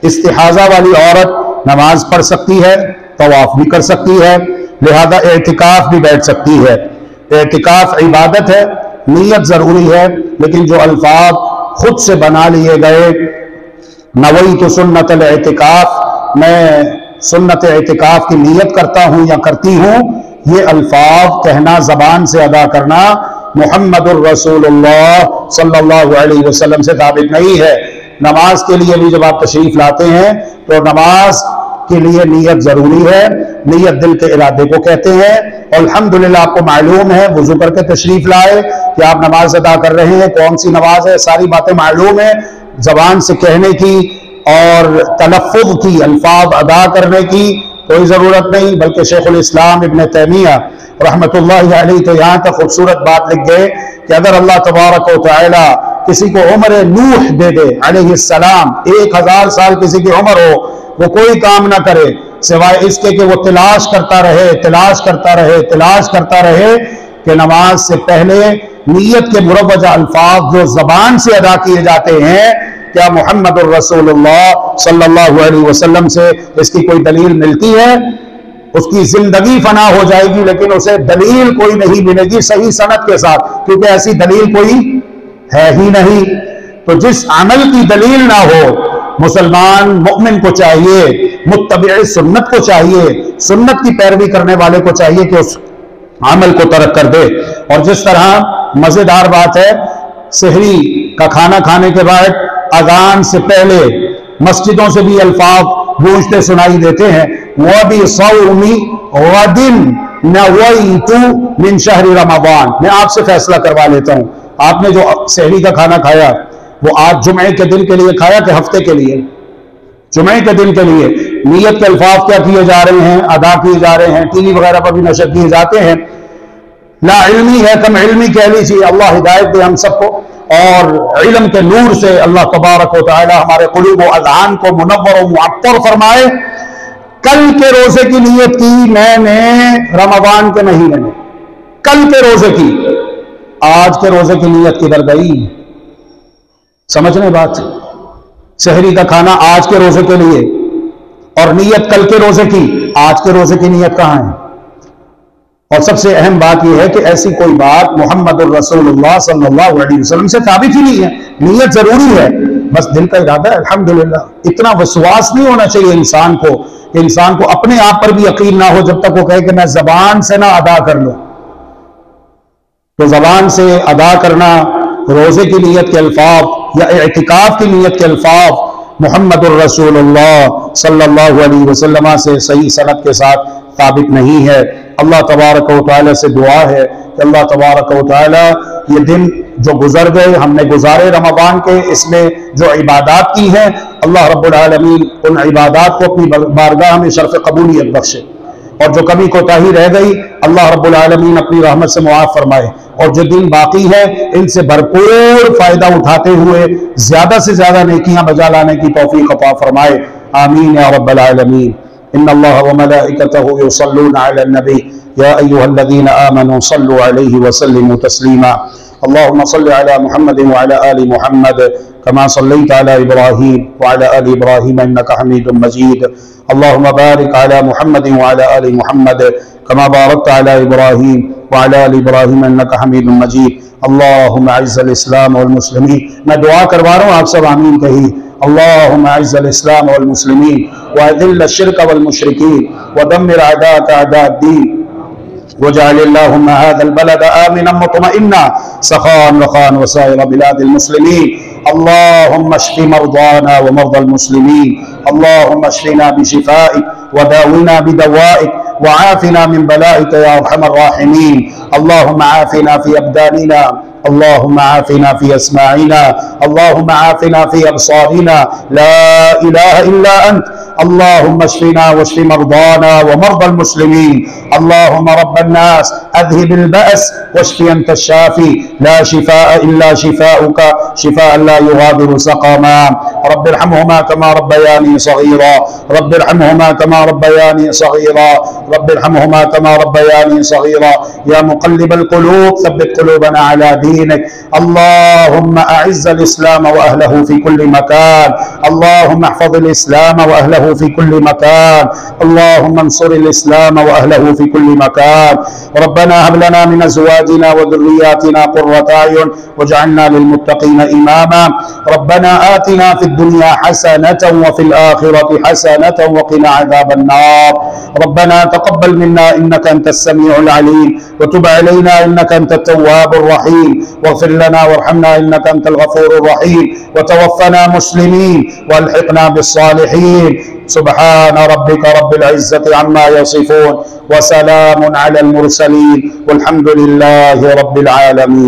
A: استحاضہ والی عورت نماز پڑھ سکتی ہے، طواف بھی کر سکتی ہے، لہذا اعتکاف بھی بیٹھ سکتی ہے۔ اعتکاف عبادت ہے، نیت ضروری ہے، لیکن جو الفاظ خود سے بنا لیے گئے، نویت سنت الاعتکاف، میں سنت اعتکاف کی نیت کرتا ہوں یا کرتی ہوں، یہ الفاظ کہنا، زبان سے ادا کرنا محمد الرسول اللہ صلی اللہ علیہ وسلم سے ثابت نہیں ہے۔ نماز کے لیے بھی جب آپ تشریف لاتے ہیں تو نماز کے لیے نیت ضروری ہے، نیت دل کے ارادے کو کہتے ہیں، اور الحمدللہ آپ کو معلوم ہے وضو کر کے تشریف لائے کہ آپ نماز ادا کر رہے ہیں، کون سی نماز ہے، ساری باتیں معلوم ہیں۔ زبان سے کہنے کی اور تلفظ کی، الفاظ ادا کرنے کی کوئی ضرورت نہیں، بلکہ شیخ الاسلام ابن تیمیہ رحمت اللہ علیہ تو یہاں تک خوبصورت بات لکھ گئے کہ اگر اللہ تبارک و تعالی کسی کو عمر نوح دے دے علیہ السلام، 1000 سال کسی کی عمر ہو، وہ کوئی کام نہ کرے سوائے اس کے کہ وہ تلاش کرتا رہے کہ نماز سے پہلے نیت کے مروجہ الفاظ جو زبان سے ادا کیے جاتے ہیں، کیا محمد الرسول اللہ صلی اللہ علیہ وسلم سے اس کی کوئی دلیل ملتی ہے؟ اس کی زندگی فنا ہو جائے گی لیکن اسے دلیل کوئی نہیں ملے گی صحیح سند کے ساتھ، کیونکہ ایسی دلیل کوئی ہے ہی نہیں۔ تو جس عمل کی دلیل نہ ہو، مسلمان مومن کو چاہیے، متبع سنت کو چاہیے، سنت کی پیروی کرنے والے کو چاہیے کہ اس عمل کو ترک کر دے۔ اور جس طرح مزیدار بات ہے، سحری کا کھانا کھانے کے بعد اذان سے پہلے مسجدوں سے بھی الفاظ گونجتے سنائی دیتے ہیں، وَبِصَوْمِ غَدٍ نَوَيْتُ مِنْ شَهْرِ رَمَضَان۔ میں آپ سے فیصلہ کروا لیتا ہوں، آپ نے جو سحری کا کھانا کھایا وہ آج جمعے کے دن کے لیے کھایا کہ ہفتے کے لیے؟ جمعے کے دن کے لیے۔ نیت کے الفاظ کیا کیے جا رہے ہیں، ادا کیے جا رہے ہیں، ٹی وی وغیرہ پر بھی نشر کیے جاتے ہیں۔ لا علمی ہے، کم علمی کہہ لیجیے، اللہ ہدایت دے ہم سب کو، اور علم کے نور سے اللہ تبارک و تعالی ہمارے قلوب و اذہان کو منور و معطر فرمائے۔ کل کے روزے کی نیت کی میں نے رمضان کے مہینے میں، کل کے روزے کی، آج کے روزے کی نیت کدھر گئی؟ سمجھنے بات، سحری کا کھانا آج کے روزے کے لیے اور نیت کل کے روزے کی، آج کے روزے کی نیت کہاں ہے؟ اور سب سے اہم بات یہ ہے کہ ایسی کوئی بات محمد الرسول اللہ صلی اللہ علیہ وسلم سے ثابت ہی نہیں ہے۔ نیت ضروری ہے، بس دل کا ارادہ ہے الحمدللہ۔ اتنا وسواس نہیں ہونا چاہیے انسان کو کہ انسان کو اپنے آپ پر بھی یقین نہ ہو جب تک وہ کہے کہ میں زبان سے نہ ادا کر لوں۔ تو زبان سے ادا کرنا، روزے کی نیت کے الفاظ یا اعتکاف کی نیت کے الفاظ محمد الرسول اللہ صلی اللہ علیہ وسلم سے صحیح سند کے ساتھ ثابت نہیں ہے۔ اللہ تبارک و تعالی سے دعا ہے کہ اللہ تبارک و تعالی یہ دن جو گزر گئے، ہم نے گزارے رمضان کے، اس میں جو عبادات کی ہیں، اللہ رب العالمین ان عبادات کو اپنی بارگاہ میں شرف قبولیت بخشے، اور جو کمی کوتاہی رہ گئی اللہ رب العالمین اپنی رحمت سے معاف فرمائے، اور جو دن باقی ہے ان سے بھرپور فائدہ اٹھاتے ہوئے زیادہ سے زیادہ نیکیاں بجا لانے کی توفیق عطا فرمائے، آمین یا رب العالمین۔ ان اللہ وملائکتہ یصلون علی النبی یا ایھا الذین آمنوا صلوا علیہ وسلموا تسلیما۔ اللهم صل على محمد وعلى آل محمد كما صليت على إبراهيم وعلى آل إبراهيم إنك حميد مجيد۔ اللهم بارك على محمد وعلى آل محمد كما باركت على إبراهيم وعلى آل إبراهيم إنك حميد مجيد۔ اللهم اعز الاسلام والمسلمين۔ میں دعا کروا رہا ہوں، آپ سب آمین کہیے۔ اللهم اعز الاسلام والمسلمين واذل الشرك والمشركين ودمر اعداءك اعداء الدين واجعل اللهم هذا البلد آمنا مطمئنا سخاء رخاء وسائر بلاد المسلمين۔ اللهم اشف مرضانا ومرضى المسلمين، اللهم اشفنا بشفائك وداونا بدوائك وعافنا من بلائك يا ارحم الراحمين۔ اللهم عافنا في ابداننا، اللهم عافنا في اسماعنا، اللهم عافنا في ابصارنا، لا اله الا انت۔ اللهم اشفنا واشف مرضانا ومرضى المسلمين، اللهم رب الناس اذهب البأس واشف انت الشافي، لا شفاء الا شفاؤك شفاء لا يغادر سقما۔ رب ارحمهما كما ربياني صغيرا، رب ارحمهما كما ربياني صغيرا، رب ارحمهما كما ربياني صغيرا۔ يا مقلب القلوب ثبت قلوبنا على دينك۔ اللهم اعز الاسلام واهله في كل مكان، اللهم احفظ الاسلام واهله في كل مكان، اللهم انصر الاسلام واهله في كل مكان۔ ربنا هب لنا من ازواجنا وذرياتنا قرة اعين واجعلنا للمتقين اماما۔ ربنا آتنا في الدنيا حسنة وفي الآخرة حسنة وقنا عذاب النار۔ ربنا تقبل منا إنك أنت السميع العليم وتب علينا إنك أنت التواب الرحيم، واغفر لنا وارحمنا إنك أنت الغفور الرحيم، وتوفنا مسلمين والحقنا بالصالحين۔ سبحان ربك رب العزة عما يصفون وسلام على المرسلين والحمد لله رب العالمين۔